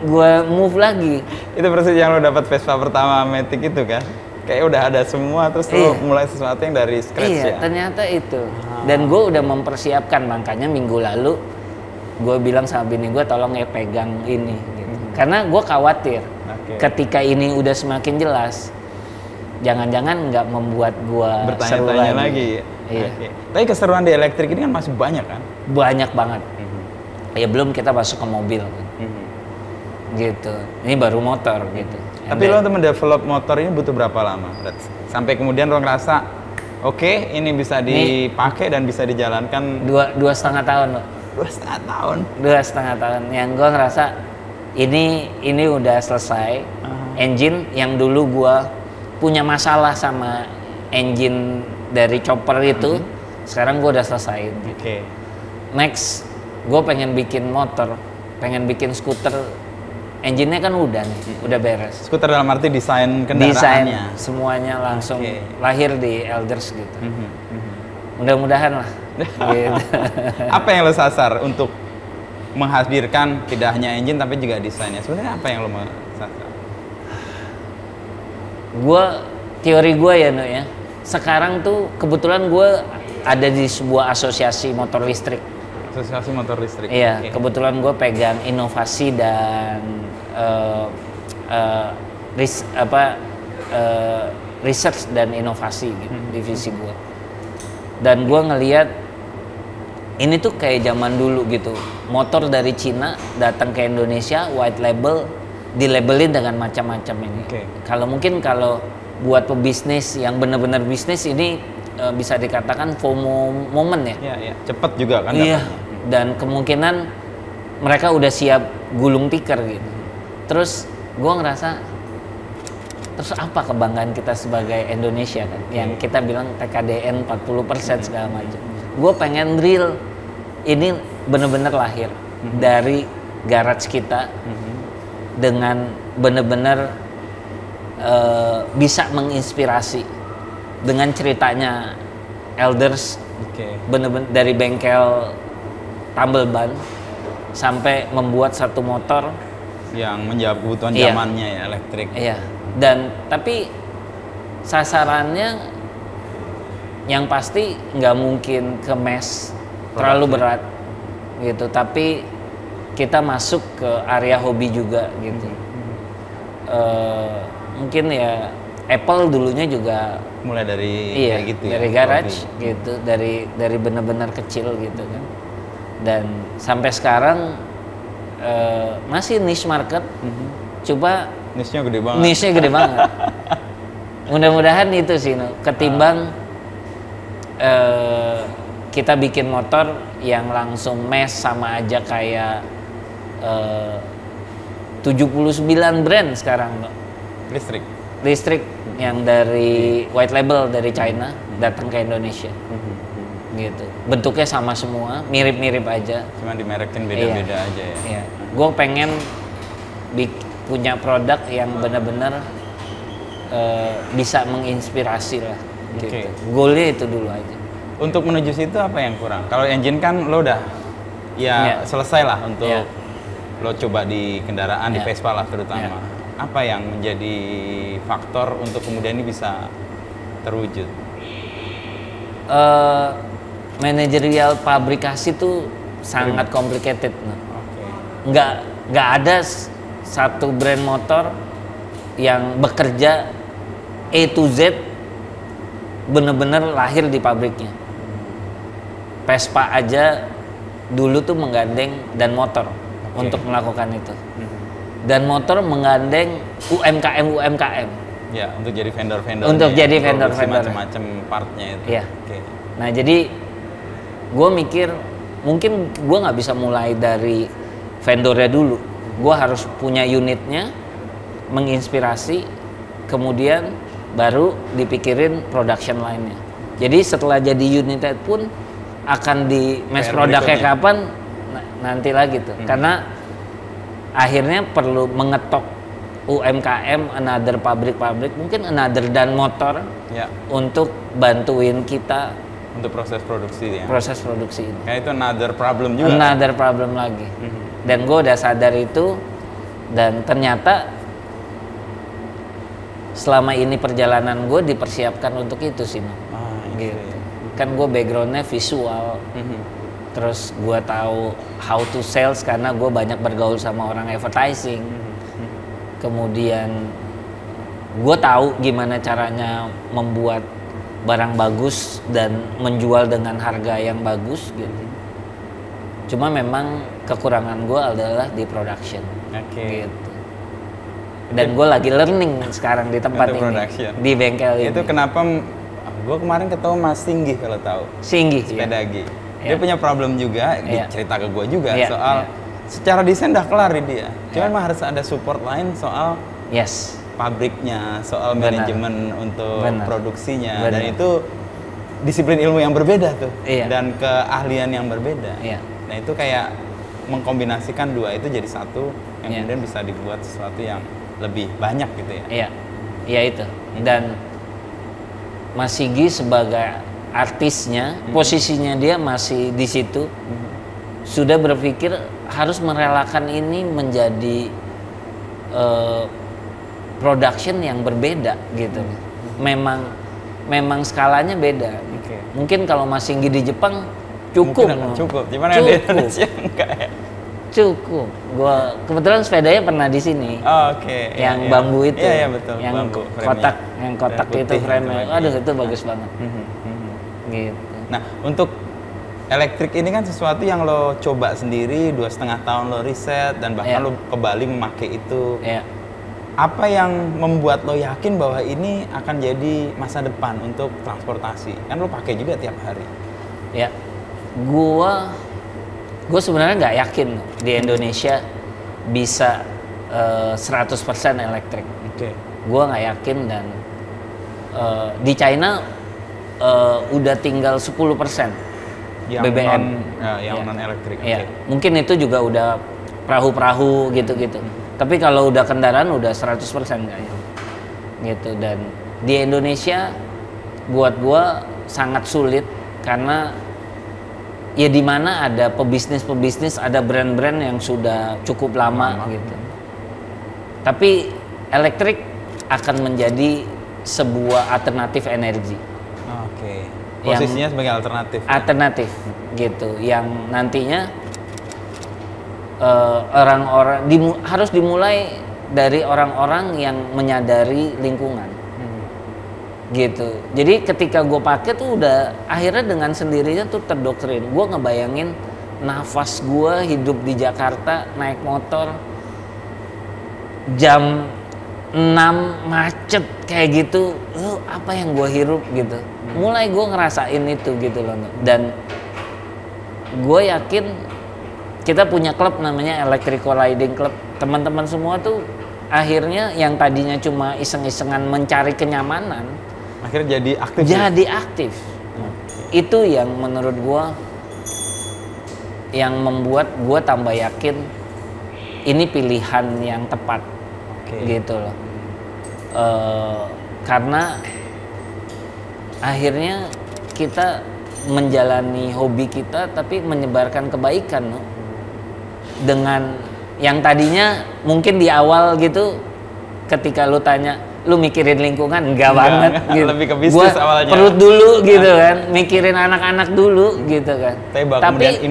gue move lagi. Itu persis yang lo dapat Vespa pertama Matic itu kan? Kayak udah ada semua, terus lo mulai sesuatu yang dari scratch ya? Ternyata itu. Dan gue udah mempersiapkan, makanya minggu lalu gue bilang sama bini gue tolong ya pegang ini gitu. Karena gue khawatir ketika ini udah semakin jelas, jangan-jangan nggak membuat gue bertanya-tanya lagi. Tapi keseruan di elektrik ini kan masih banyak kan? Banyak banget. Ya belum kita masuk ke mobil kan. Gitu. Ini baru motor gitu. Tapi lo untuk mendevelop motor ini butuh berapa lama? Sampai kemudian lo ngerasa ini bisa dipakai dan bisa dijalankan. 2,5 tahun lo. 2,5 tahun? 2,5 tahun. Yang gue ngerasa ini udah selesai. Engine yang dulu gue punya masalah sama engine dari chopper itu, sekarang gue udah selesai. Next, gue pengen bikin motor, pengen bikin skuter. Engine-nya kan udah beres. Skuter dalam arti desain kendaraannya? Desain, semuanya langsung lahir di Elders gitu. Mudah-mudahan lah. Gitu. Apa yang lo sasar untuk menghadirkan tidak hanya engine tapi juga desainnya? Sebenarnya apa yang lo mau sasar? Teori gue ya, sekarang tuh kebetulan gue ada di sebuah asosiasi motor listrik. Asosiasi motor listrik. Iya, kebetulan gue pegang inovasi dan research dan inovasi gitu, divisi gue. Dan gue ngelihat ini tuh kayak zaman dulu gitu, motor dari Cina datang ke Indonesia, white label, dilabelin dengan macam-macam ini. Kalau buat pebisnis yang benar-benar bisnis ini bisa dikatakan FOMO moment ya. Iya, cepet juga kan. Iya. Dan kemungkinan mereka udah siap gulung tikar gitu. Terus gue ngerasa, terus apa kebanggaan kita sebagai Indonesia kan? Yang kita bilang TKDN 40% segala macam. Gue pengen real ini bener-bener lahir dari garage kita dengan bener-bener bisa menginspirasi dengan ceritanya Elders, bener-bener dari bengkel tambal ban sampai membuat satu motor yang menjawab kebutuhan zamannya ya, elektrik. Iya. Dan tapi sasarannya yang pasti nggak mungkin ke mass terlalu berat gitu, tapi kita masuk ke area hobi juga gitu. Mungkin ya Apple dulunya juga mulai dari kayak gitu dari garage hobi. Gitu, dari benar-benar kecil gitu kan. Dan sampai sekarang masih niche market. Coba niche-nya gede banget. Niche-nya gede banget. Mudah-mudahan itu sih, ketimbang kita bikin motor yang langsung mass sama aja kayak 79 brand sekarang, listrik yang dari white label dari China datang ke Indonesia. Gitu. Bentuknya sama semua, mirip-mirip aja. Cuma dimerekin beda-beda aja ya. Iya. Gue pengen punya produk yang benar-benar bisa menginspirasi lah. Gitu. Goalnya itu dulu aja. Untuk menuju situ apa yang kurang? Kalau engine kan lo udah selesai lah untuk lo coba di kendaraan di Vespa lah terutama. Apa yang menjadi faktor untuk kemudian ini bisa terwujud? Manajerial pabrikasi tuh sangat complicated. Nggak ada satu brand motor yang bekerja A to Z bener-bener lahir di pabriknya. Vespa aja dulu tuh menggandeng dan motor untuk melakukan itu. Dan motor menggandeng UMKM. Ya, untuk jadi vendor-vendor. Untuk jadi vendor-vendor. Macam-macam partnya itu. Iya. Nah, jadi gue mikir mungkin gue nggak bisa mulai dari vendornya dulu. Gue harus punya unitnya, menginspirasi, kemudian baru dipikirin production line-nya. Jadi setelah jadi unitnya pun akan di mass produknya kapan nanti lagi tuh. Karena akhirnya perlu mengetok UMKM, another pabrik-pabrik, mungkin another dan motor untuk bantuin kita untuk proses produksi ya. Proses produksi ini. Kayak itu another problem juga. Another problem lagi. Dan gue udah sadar itu, dan ternyata selama ini perjalanan gue dipersiapkan untuk itu sih, gitu. Kan gue backgroundnya visual, terus gue tahu how to sales karena gue banyak bergaul sama orang advertising. Kemudian gue tahu gimana caranya membuat barang bagus dan menjual dengan harga yang bagus gitu. Cuma memang kekurangan gue adalah di production, gitu. Dan gue lagi learning sekarang di tempat ini, di bengkel ini. Itu kenapa gue kemarin ketemu Mas Singgi, kalau tahu. Singgi, sepedagi. Dia punya problem juga, cerita ke gue juga soal secara desain udah kelar dia. Cuma harus ada support lain soal pabriknya, soal manajemen untuk produksinya. Dan itu disiplin ilmu yang berbeda tuh, dan keahlian yang berbeda. Nah itu kayak mengkombinasikan dua itu jadi satu yang kemudian bisa dibuat sesuatu yang lebih banyak gitu ya. Iya itu. Dan Mas Sigi sebagai artisnya, posisinya dia masih di situ, sudah berpikir harus merelakan ini menjadi production yang berbeda gitu. Memang skalanya beda. Mungkin kalau Mas Sigi di Jepang cukup. Cuman yang di Indonesia enggak ya? Cukup. Gua kebetulan sepedanya pernah di sini. Yang bambu itu. Iya, betul. Yang bambu, kotak itu frame-nya. Aduh, itu bagus banget. Gitu. Nah, untuk elektrik ini kan sesuatu yang lo coba sendiri 2,5 tahun lo riset dan bahkan lo ke Bali memakai itu. Apa yang membuat lo yakin bahwa ini akan jadi masa depan untuk transportasi? Kan lo pakai juga tiap hari. Ya. Gue sebenarnya nggak yakin di Indonesia bisa 100% elektrik. Gue nggak yakin, dan di China udah tinggal 10% yang BBM yang non elektrik. Mungkin itu juga udah perahu-perahu gitu-gitu. Tapi kalau udah kendaraan udah 100% kayaknya. gitu. Dan di Indonesia buat gue sangat sulit karena ya di mana ada pebisnis, ada brand-brand yang sudah cukup lama gitu. Tapi elektrik akan menjadi sebuah alternatif energi. Oke. Posisinya sebagai alternatif. Alternatif gitu, yang nantinya orang-orang harus dimulai dari orang-orang yang menyadari lingkungan. Gitu. Jadi ketika gue pakai tuh udah akhirnya dengan sendirinya tuh terdoktrin. Gue ngebayangin nafas gue hidup di Jakarta naik motor jam 6 macet kayak gitu. Apa yang gue hirup gitu. Mulai gue ngerasain itu gitu loh. Dan gue yakin kita punya klub namanya Electrical Riding Club. Teman-teman semua tuh akhirnya yang tadinya cuma iseng-isengan mencari kenyamanan akhirnya jadi aktif. Jadi aktif. Itu yang menurut gua yang membuat gua tambah yakin ini pilihan yang tepat. Gitu loh. Karena akhirnya kita menjalani hobi kita tapi menyebarkan kebaikan loh. Dengan yang tadinya mungkin di awal gitu ketika lu tanya lu mikirin lingkungan enggak banget gitu. Lebih ke bisnis awalnya. Perut dulu gitu kan, mikirin anak-anak dulu gitu kan. Tapi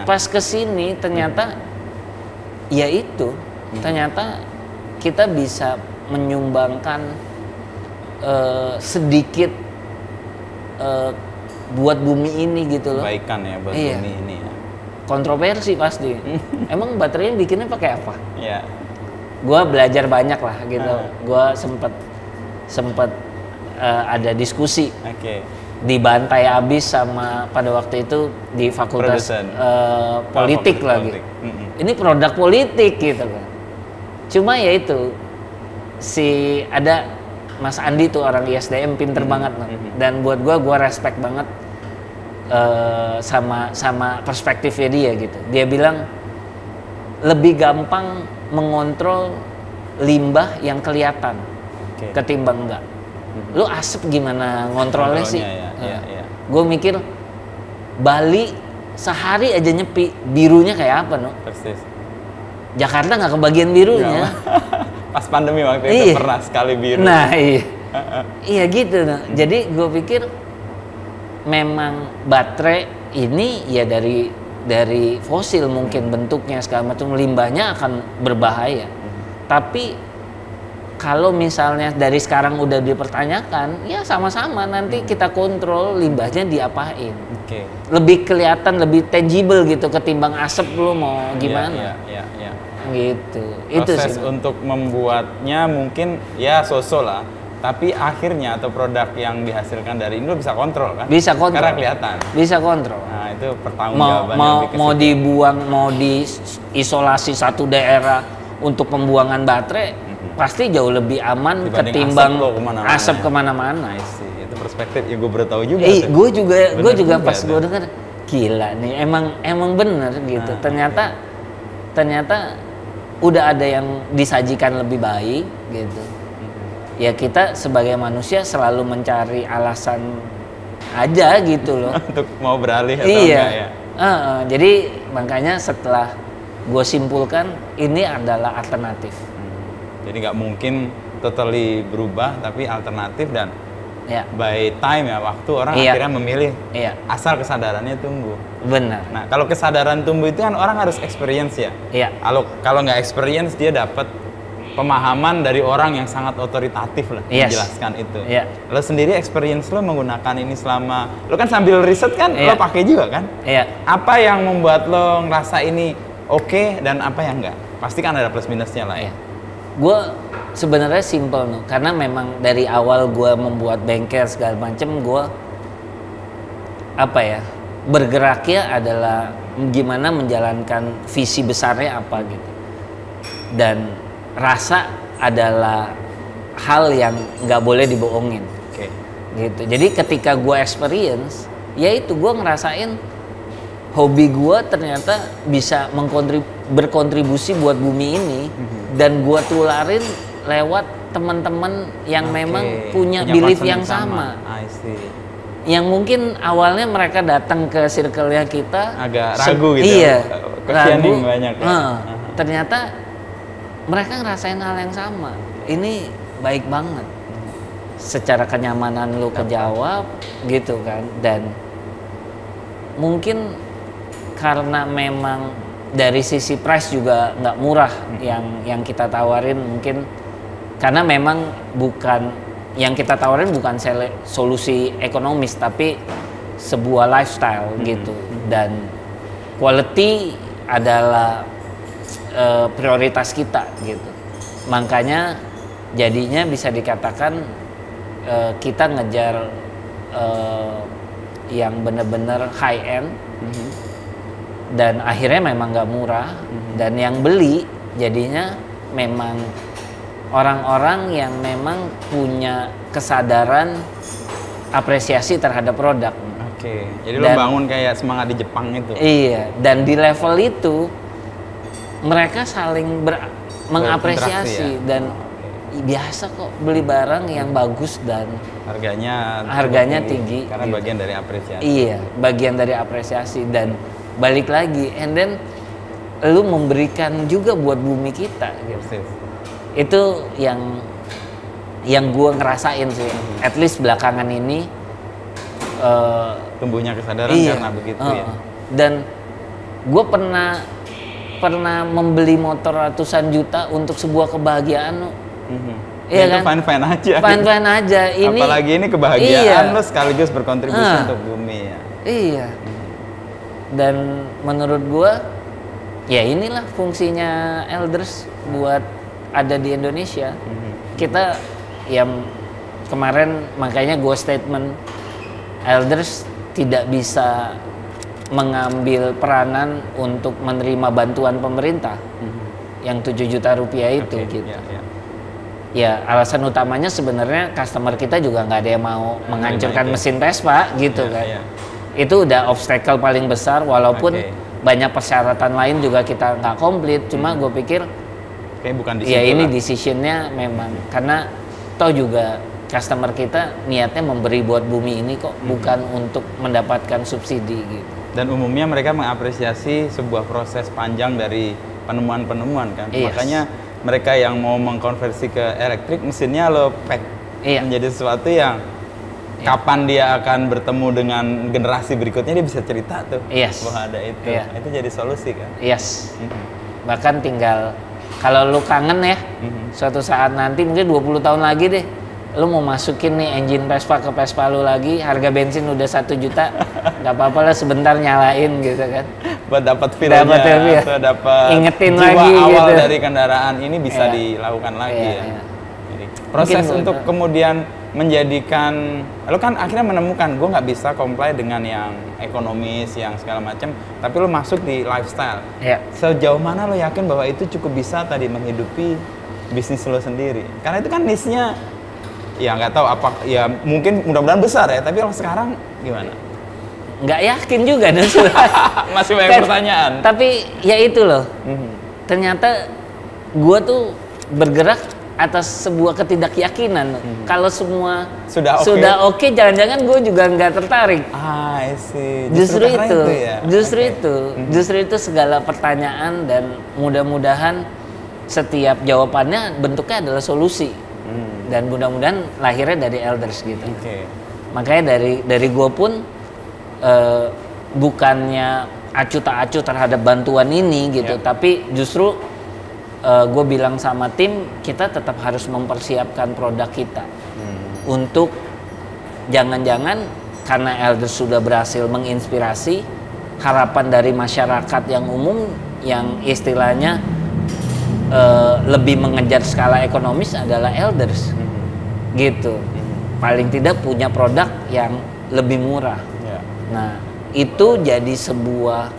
pas kesini ternyata ya itu ternyata kita bisa menyumbangkan sedikit buat bumi ini gitu loh. Kebaikan ya buat bumi ini ya. Kontroversi pasti. Emang baterainya bikinnya pakai apa? Iya. Gua belajar banyak lah gitu. Gua sempet ada diskusi. Dibantai abis sama pada waktu itu di fakultas politik lagi. Ini produk politik gitu kan. Cuma ya itu ada Mas Andi tuh orang ISDM pinter banget loh. Dan buat gua respect banget sama perspektifnya dia gitu. Dia bilang lebih gampang mengontrol limbah yang kelihatan ketimbang enggak. Lu asap gimana ngontrolnya sih? Gue mikir Bali sehari aja nyepi, birunya kayak apa no? Persis. Jakarta nggak kebagian birunya. Pas pandemi waktu itu pernah sekali biru. Nah iya gitu no. Jadi gue pikir memang baterai ini ya dari fosil mungkin bentuknya segala macam, limbahnya akan berbahaya. Tapi kalau misalnya dari sekarang udah dipertanyakan, ya sama-sama nanti kita kontrol limbahnya diapain. Lebih kelihatan, lebih tangible gitu ketimbang asap lu mau gimana. Gitu. Proses itu sih untuk membuatnya mungkin ya so-so lah. Tapi akhirnya atau produk yang dihasilkan dari ini lo bisa kontrol kan? Bisa kontrol. Karena kelihatan. Bisa kontrol. Nah itu pertanggungjawabannya. Mau dibuang, mau diisolasi satu daerah untuk pembuangan baterai, pasti jauh lebih aman ketimbang asap kemana-mana. Itu perspektif yang gue baru tahu juga. Gue juga pas gue dengar, gila nih, emang bener gitu. Ternyata udah ada yang disajikan lebih baik gitu. Ya kita sebagai manusia selalu mencari alasan aja gitu loh untuk mau beralih atau enggak ya. Jadi makanya setelah gue simpulkan ini adalah alternatif. Jadi nggak mungkin totally berubah tapi alternatif dan by time ya waktu orang akhirnya memilih asal kesadarannya tumbuh. Benar. Nah kalau kesadaran tumbuh itu kan orang harus experience ya. Kalau nggak experience dia dapat pemahaman dari orang yang sangat otoritatif lah menjelaskan itu. Lo sendiri experience lo menggunakan ini selama lo kan sambil riset kan lo pakai juga kan? Apa yang membuat lo ngerasa ini oke dan apa yang enggak? Pasti kan ada plus minusnya lah ya. Gue sebenarnya simple karena memang dari awal gue membuat bengkel segala macem gue bergeraknya adalah gimana menjalankan visi besarnya apa gitu. Dan rasa adalah hal yang nggak boleh dibohongin. Gitu. Jadi ketika gue experience, ya itu gue ngerasain hobi gue ternyata bisa berkontribusi buat bumi ini dan gue tularin lewat teman-teman yang memang punya belief yang sama. I see. Yang mungkin awalnya mereka datang ke circle-nya kita agak ragu gitu. Iya, ragu. Banyak ya. Ternyata mereka ngerasain hal yang sama. Ini baik banget. Secara kenyamanan lu kejawab gitu kan, dan mungkin karena memang dari sisi price juga nggak murah yang kita tawarin, mungkin karena memang bukan yang kita tawarin bukan solusi ekonomis tapi sebuah lifestyle gitu, dan quality adalah prioritas kita gitu. Makanya jadinya bisa dikatakan kita ngejar yang benar-benar high end, dan akhirnya memang nggak murah, dan yang beli jadinya memang orang-orang yang memang punya kesadaran apresiasi terhadap produk. Oke, jadi lo bangun kayak semangat di Jepang itu. Iya, dan di level itu mereka saling mengapresiasi ya? Dan biasa kok beli barang yang bagus dan harganya tinggi karena gitu. Bagian dari apresiasi. Iya, bagian dari apresiasi, dan balik lagi, and then lu memberikan juga buat bumi kita gitu. Itu yang gue ngerasain sih, at least belakangan ini tumbuhnya kesadaran karena begitu ya. Dan gue pernah membeli motor ratusan juta untuk sebuah kebahagiaan. Iya kan? Fine-fine aja. Fine-fine aja. Ini, apalagi ini kebahagiaan lo sekaligus berkontribusi untuk bumi ya. Iya. Dan menurut gua ya inilah fungsinya elders buat ada di Indonesia. Kita yang kemarin makanya gua statement elders tidak bisa mengambil peranan untuk menerima bantuan pemerintah yang 7 juta rupiah itu gitu. Ya alasan utamanya sebenarnya customer kita juga nggak ada yang mau menghancurkan mesin Vespa gitu kan. Itu udah obstacle paling besar, walaupun banyak persyaratan lain juga kita nggak komplit. Cuma gue pikir bukan ya ini decisionnya memang karena toh juga customer kita niatnya memberi buat bumi ini kok, bukan untuk mendapatkan subsidi gitu. Dan umumnya mereka mengapresiasi sebuah proses panjang dari penemuan-penemuan kan. Makanya mereka yang mau mengkonversi ke elektrik, mesinnya lo pack menjadi sesuatu yang kapan dia akan bertemu dengan generasi berikutnya dia bisa cerita tuh bahwa ada itu. Itu jadi solusi kan. Bahkan tinggal kalau lu kangen ya, suatu saat nanti mungkin 20 tahun lagi deh, lu mau masukin nih engine Vespa ke Vespa lu lagi, harga bensin udah 1 juta, nggak apa-apa lah sebentar nyalain gitu kan. Buat dapat feel-nya atau dapat ingetin jiwa lagi awal gitu. Dari kendaraan ini bisa dilakukan lagi ya. Jadi, proses untuk kemudian menjadikan, lo kan akhirnya menemukan gue nggak bisa comply dengan yang ekonomis yang segala macam, tapi lo masuk di lifestyle. Sejauh mana lo yakin bahwa itu cukup bisa tadi menghidupi bisnis lo sendiri? Karena itu kan niche-nya ya nggak tahu apa ya, mungkin mudah-mudahan besar ya, tapi kalau sekarang gimana? Nggak yakin juga dan masih banyak pertanyaan. Tapi ya itu loh, ternyata gue tuh bergerak atas sebuah ketidakyakinan. Kalau semua sudah oke, jangan-jangan gue juga nggak tertarik. I see. Justru itu segala pertanyaan, dan mudah-mudahan setiap jawabannya bentuknya adalah solusi. Dan mudah-mudahan lahirnya dari elders gitu. Makanya dari gue pun bukannya acuh tak acuh terhadap bantuan ini gitu, tapi justru gue bilang sama tim, kita tetap harus mempersiapkan produk kita untuk jangan-jangan karena elders sudah berhasil menginspirasi, harapan dari masyarakat yang umum yang istilahnya lebih mengejar skala ekonomis adalah elders gitu, paling tidak punya produk yang lebih murah. Nah itu jadi sebuah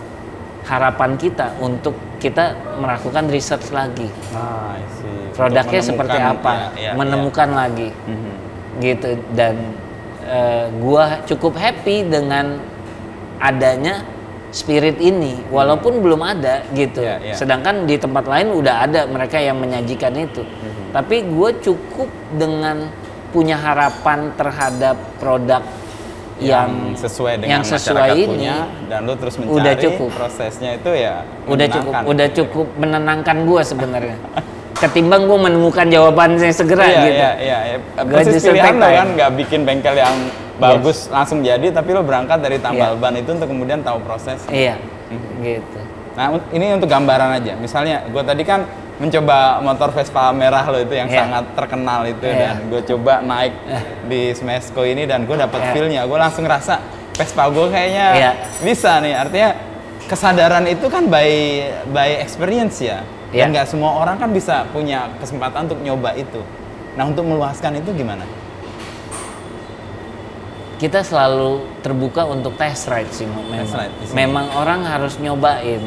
harapan kita untuk kita melakukan research lagi, produknya seperti apa, menemukan lagi gitu. Dan gua cukup happy dengan adanya spirit ini, walaupun belum ada gitu. Sedangkan di tempat lain udah ada mereka yang menyajikan itu. Tapi gue cukup dengan punya harapan terhadap produk yang sesuai dengan masyarakat punya, dan lu terus mencari udah cukup. Prosesnya itu ya udah cukup menenangkan gue sebenarnya. Ketimbang gue menemukan jawabannya segera gitu. Iya. Proses pilihan lo kan nggak bikin bengkel yang bagus langsung jadi, tapi lo berangkat dari tambal ban itu untuk kemudian tahu proses. Iya, gitu. Nah ini untuk gambaran aja. Misalnya gue tadi kan mencoba motor Vespa merah lo itu yang sangat terkenal itu, dan gue coba naik di Smesco ini dan gue dapet feel-nya. Gue langsung ngerasa Vespa gue kayaknya bisa nih. Artinya kesadaran itu kan by experience ya. Dan nggak semua orang kan bisa punya kesempatan untuk nyoba itu. Nah untuk meluaskan itu gimana? Kita selalu terbuka untuk test ride sih, memang orang harus nyobain.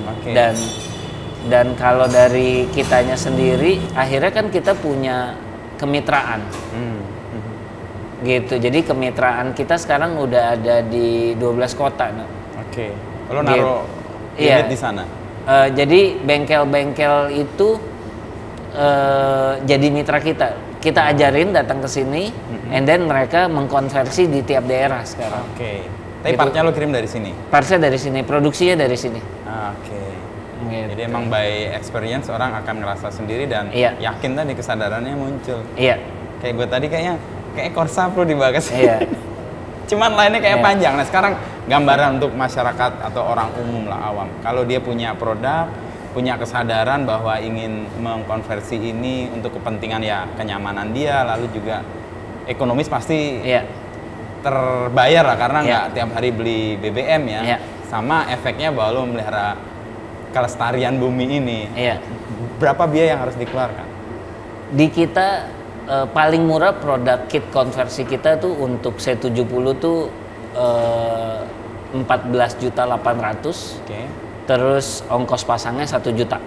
Dan kalau dari kitanya sendiri, akhirnya kan kita punya kemitraan, gitu. Jadi kemitraan kita sekarang udah ada di 12 kota. Lo naruh unit di sana. Jadi bengkel-bengkel itu jadi mitra kita. Kita ajarin datang ke sini, and then mereka mengkonversi di tiap daerah sekarang. Tapi gitu. Partnya lo kirim dari sini? Partnya dari sini, produksinya dari sini. Gitu. Jadi emang by experience orang akan ngerasa sendiri dan yakin tadi kesadarannya muncul. Kayak gue tadi kayak Corsa perlu dibahas. Cuman lainnya kayak panjang. Nah sekarang gambaran untuk masyarakat atau orang umum lah, awam. Kalau dia punya produk, punya kesadaran bahwa ingin mengkonversi ini untuk kepentingan ya kenyamanan dia, lalu juga ekonomis pasti terbayar lah karena nggak tiap hari beli BBM ya. Sama efeknya bahwa lo melihara kelestarian bumi ini. Berapa biaya yang harus dikeluarkan? Di kita paling murah produk kit konversi kita tuh untuk C70 tuh 14.800.000. Terus ongkos pasangnya 1 juta.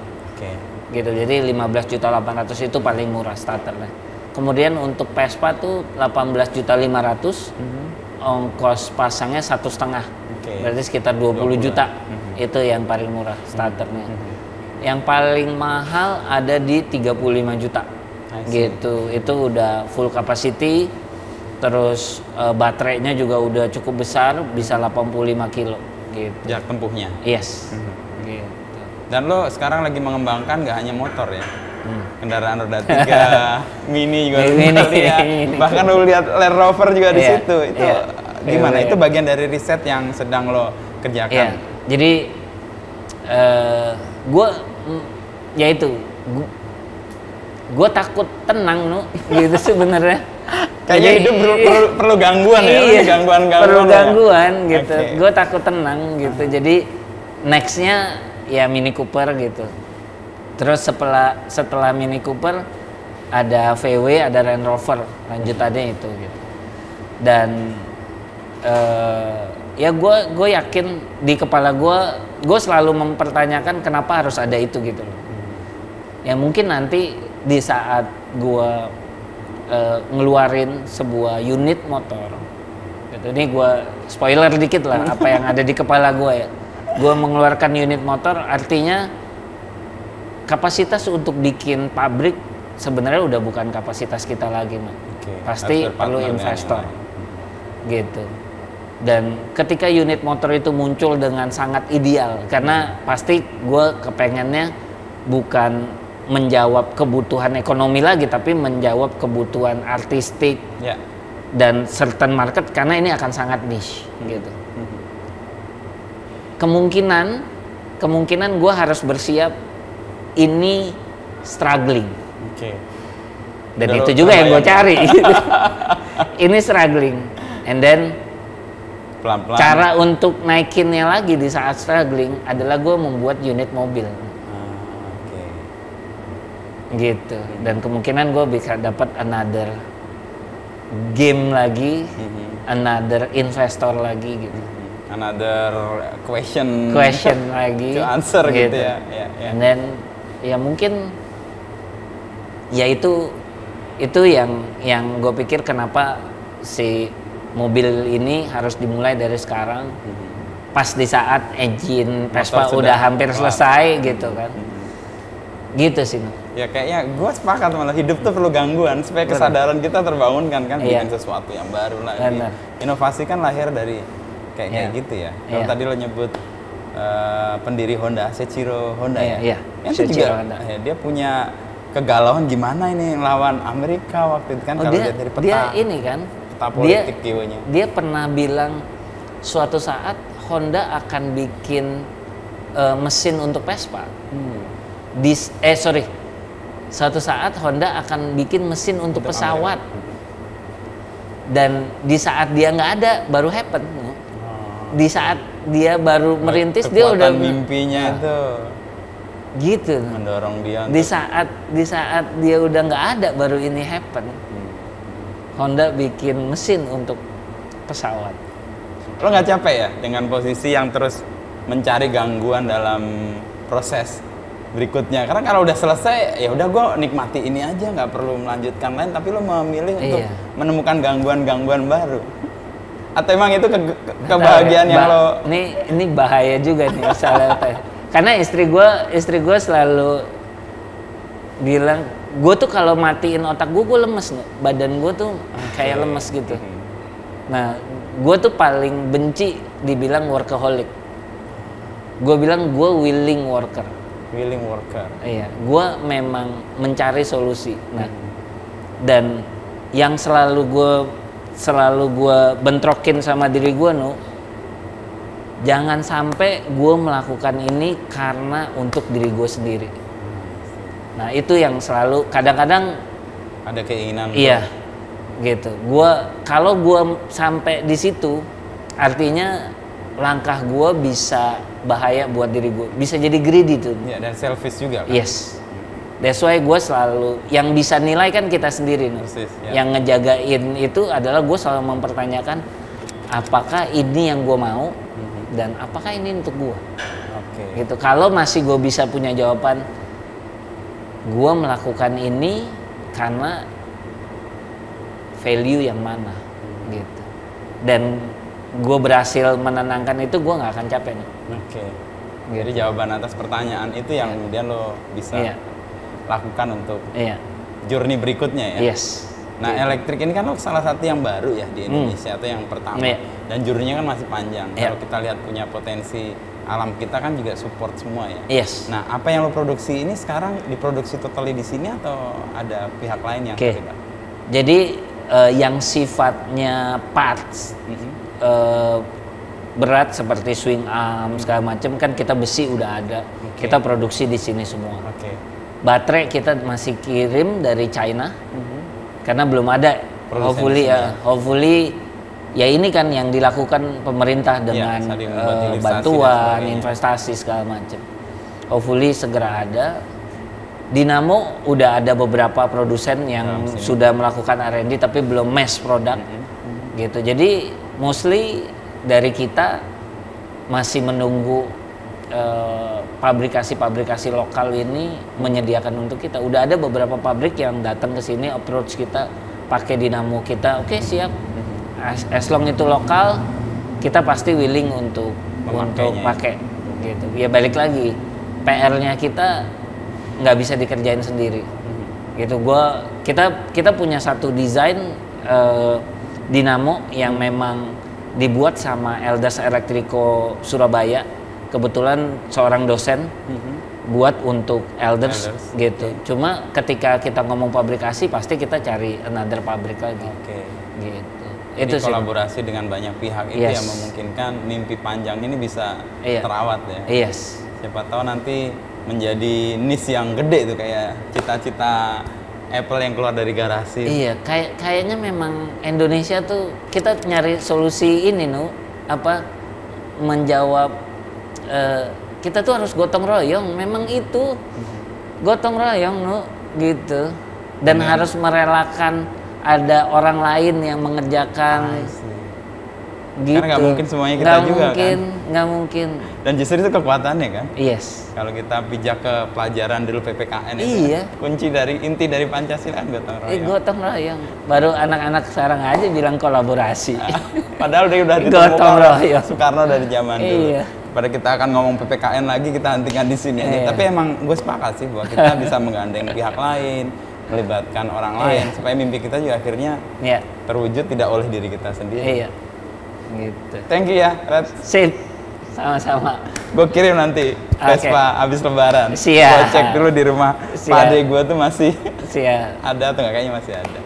Gitu. Jadi 15.800.000 itu paling murah starternya. Kemudian untuk Vespa tuh 18.500.000. Ongkos pasangnya 1,5. Berarti sekitar 20 juta. Itu yang paling murah starternya. Yang paling mahal ada di 35 juta. Gitu. Itu udah full capacity. Terus baterainya juga udah cukup besar, bisa 85 kilo. Gitu. Jarak tempuhnya? Yes. Gitu. Dan lo sekarang lagi mengembangkan gak hanya motor ya? Kendaraan roda 3, mini juga lo lihat. Bahkan lo lihat Land Rover juga di situ. Itu gimana? Itu bagian dari riset yang sedang lo kerjakan? Jadi gue takut tenang gitu sebenarnya. Kayaknya hidup perlu gangguan ya, perlu gangguan gitu. Gue takut tenang gitu. Jadi nextnya ya Mini Cooper gitu. Terus setelah Mini Cooper ada VW, ada Land Rover, lanjutannya itu gitu. Dan ya gue yakin di kepala gue selalu mempertanyakan kenapa harus ada itu gitu loh. Ya mungkin nanti di saat gue ngeluarin sebuah unit motor gitu. Ini gue spoiler dikit lah apa yang ada di kepala gue ya. Gue mengeluarkan unit motor artinya kapasitas untuk bikin pabrik sebenarnya udah bukan kapasitas kita lagi, pasti perlu investor gitu. Dan ketika unit motor itu muncul dengan sangat ideal, karena pasti gue kepengennya bukan menjawab kebutuhan ekonomi lagi, tapi menjawab kebutuhan artistik dan certain market, karena ini akan sangat niche gitu. Kemungkinan gue harus bersiap ini struggling. Dan itu juga yang gue cari. Ini struggling, and then pelan-pelan. Cara untuk naikinnya lagi di saat struggling adalah gue membuat unit mobil. Gitu. Dan kemungkinan gue bisa dapat another game lagi, another investor lagi gitu. Another question lagi to answer gitu ya. And then ya mungkin ya itu yang gue pikir kenapa si mobil ini harus dimulai dari sekarang, pas di saat engine Vespa udah hampir selesai gitu kan. Gitu sih. Ya kayaknya gue sepakat, malah hidup tuh perlu gangguan supaya kesadaran kita terbangunkan kan, bikin sesuatu yang baru lagi. Inovasi kan lahir dari kayak gitu ya. Kalau tadi lo nyebut pendiri Honda, Seiichiro Honda ya. Yang juga Honda. Dia punya kegalauan gimana ini lawan Amerika waktu itu kan, kalau dia dari peta. Dia ini kan, peta politik jiwanya. Dia pernah bilang suatu saat Honda akan bikin mesin untuk Vespa. Suatu saat Honda akan bikin mesin untuk pesawat. Dan di saat dia nggak ada baru happen. Di saat dia baru merintis dia udah mimpinya itu. Gitu. Mendorong dia. Di saat dia udah nggak ada baru ini happen. Honda bikin mesin untuk pesawat. Lo nggak capek ya dengan posisi yang terus mencari gangguan dalam proses berikutnya? Karena kalau udah selesai ya udah gue nikmati ini aja, nggak perlu melanjutkan lain, tapi lo memilih untuk menemukan gangguan-gangguan baru. Atau emang itu kebahagiaan yang lo? Ini bahaya juga nih misalnya. Karena istri gue selalu bilang, gue tuh kalau matiin otak gue lemes, badan gue tuh kayak lemes gitu. Nah, gue tuh paling benci dibilang workaholic. Gue bilang gue willing worker. Willing worker. Iya, gue memang mencari solusi. Nah, dan yang selalu gue bentrokin sama diri gue, jangan sampai gue melakukan ini karena untuk diri gue sendiri. Nah, itu yang selalu kadang-kadang ada keinginan. Iya, gitu. Kalau gue sampai di situ, artinya langkah gue bisa bahaya buat diri gue, bisa jadi greedy tuh. Ya, dan selfish juga kan? Yes. That's why gue selalu, yang bisa nilai kan kita sendiri. Persis, ya. Yang ngejagain itu adalah gue selalu mempertanyakan, apakah ini yang gue mau dan apakah ini untuk gue. Gitu. Kalau masih gue bisa punya jawaban, gue melakukan ini karena value yang mana, gitu. Dan gue berhasil menenangkan itu, gue nggak akan capek nih. Jadi jawaban atas pertanyaan itu yang kemudian lo bisa lakukan untuk journey berikutnya ya. Yes. Nah, elektrik ini kan lo salah satu yang baru ya di Indonesia, atau yang pertama. Dan journey-nya kan masih panjang. Kalau kita lihat punya potensi, alam kita kan juga support semua ya. Yes. Nah, apa yang lo produksi ini sekarang diproduksi totally di sini atau ada pihak lain yang terlibat? Jadi yang sifatnya parts berat seperti swing arm segala macam kan kita besi udah ada, kita produksi di sini semua. Baterai kita masih kirim dari China karena belum ada. Hopefully ya ini kan yang dilakukan pemerintah dengan bantuan investasi segala macam. Hopefully segera ada. Dinamo udah ada beberapa produsen yang sudah melakukan R&D tapi belum mass product gitu. Jadi mostly dari kita masih menunggu pabrikasi-pabrikasi lokal ini menyediakan untuk kita. Udah ada beberapa pabrik yang datang ke sini approach kita pakai dinamo kita. Oke, siap. As long itu lokal, kita pasti willing untuk pakai gitu. Ya balik lagi, PR-nya kita nggak bisa dikerjain sendiri. Gitu. Kita punya satu desain dinamo yang memang dibuat sama Eldas Electrico Surabaya. Kebetulan seorang dosen buat untuk Elders gitu. Cuma ketika kita ngomong pabrikasi pasti kita cari another pabrik lagi. Gitu. Itu kolaborasi dengan banyak pihak itu yang memungkinkan mimpi panjang ini bisa terawat ya. Siapa tahu nanti menjadi niche yang gede tuh, kayak cita-cita Apple yang keluar dari garasi. Iya, kayaknya memang Indonesia tuh kita nyari solusi ini menjawab kita tuh harus gotong royong. Memang itu gotong royong gitu. Dan harus merelakan ada orang lain yang mengerjakan. Gitu. Karena nggak mungkin semuanya kita juga kan. Nggak mungkin. Dan justru itu kekuatannya kan. Yes. Kalau kita pijak ke pelajaran dulu PPKN itu kunci inti dari Pancasila gotong royong. Gotong royong. Baru anak-anak sekarang aja bilang kolaborasi. Padahal dia udah gotong royong. Soekarno dari zaman dulu. pada kita akan ngomong PPKN lagi, kita hentikan di sini aja. Tapi emang gue sepakat sih bahwa kita bisa menggandeng pihak lain, melibatkan orang lain supaya mimpi kita juga akhirnya terwujud tidak oleh diri kita sendiri. Gitu. Thank you ya, Red. Sip. Sama-sama. Gue kirim nanti Vespa abis lebaran. Siap. Gue cek dulu di rumah. Pade gue tuh masih ada atau nggak, kayaknya masih ada.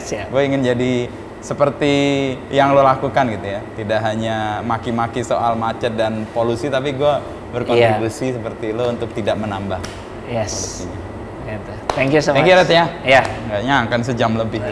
Siap. Gue ingin jadi seperti yang lo lakukan gitu ya. Tidak hanya maki-maki soal macet dan polusi, tapi gue berkontribusi seperti lo untuk tidak menambah polusinya. Thank you so much. Thank you, Red ya. Iya. Nggak nyangka sejam lebih.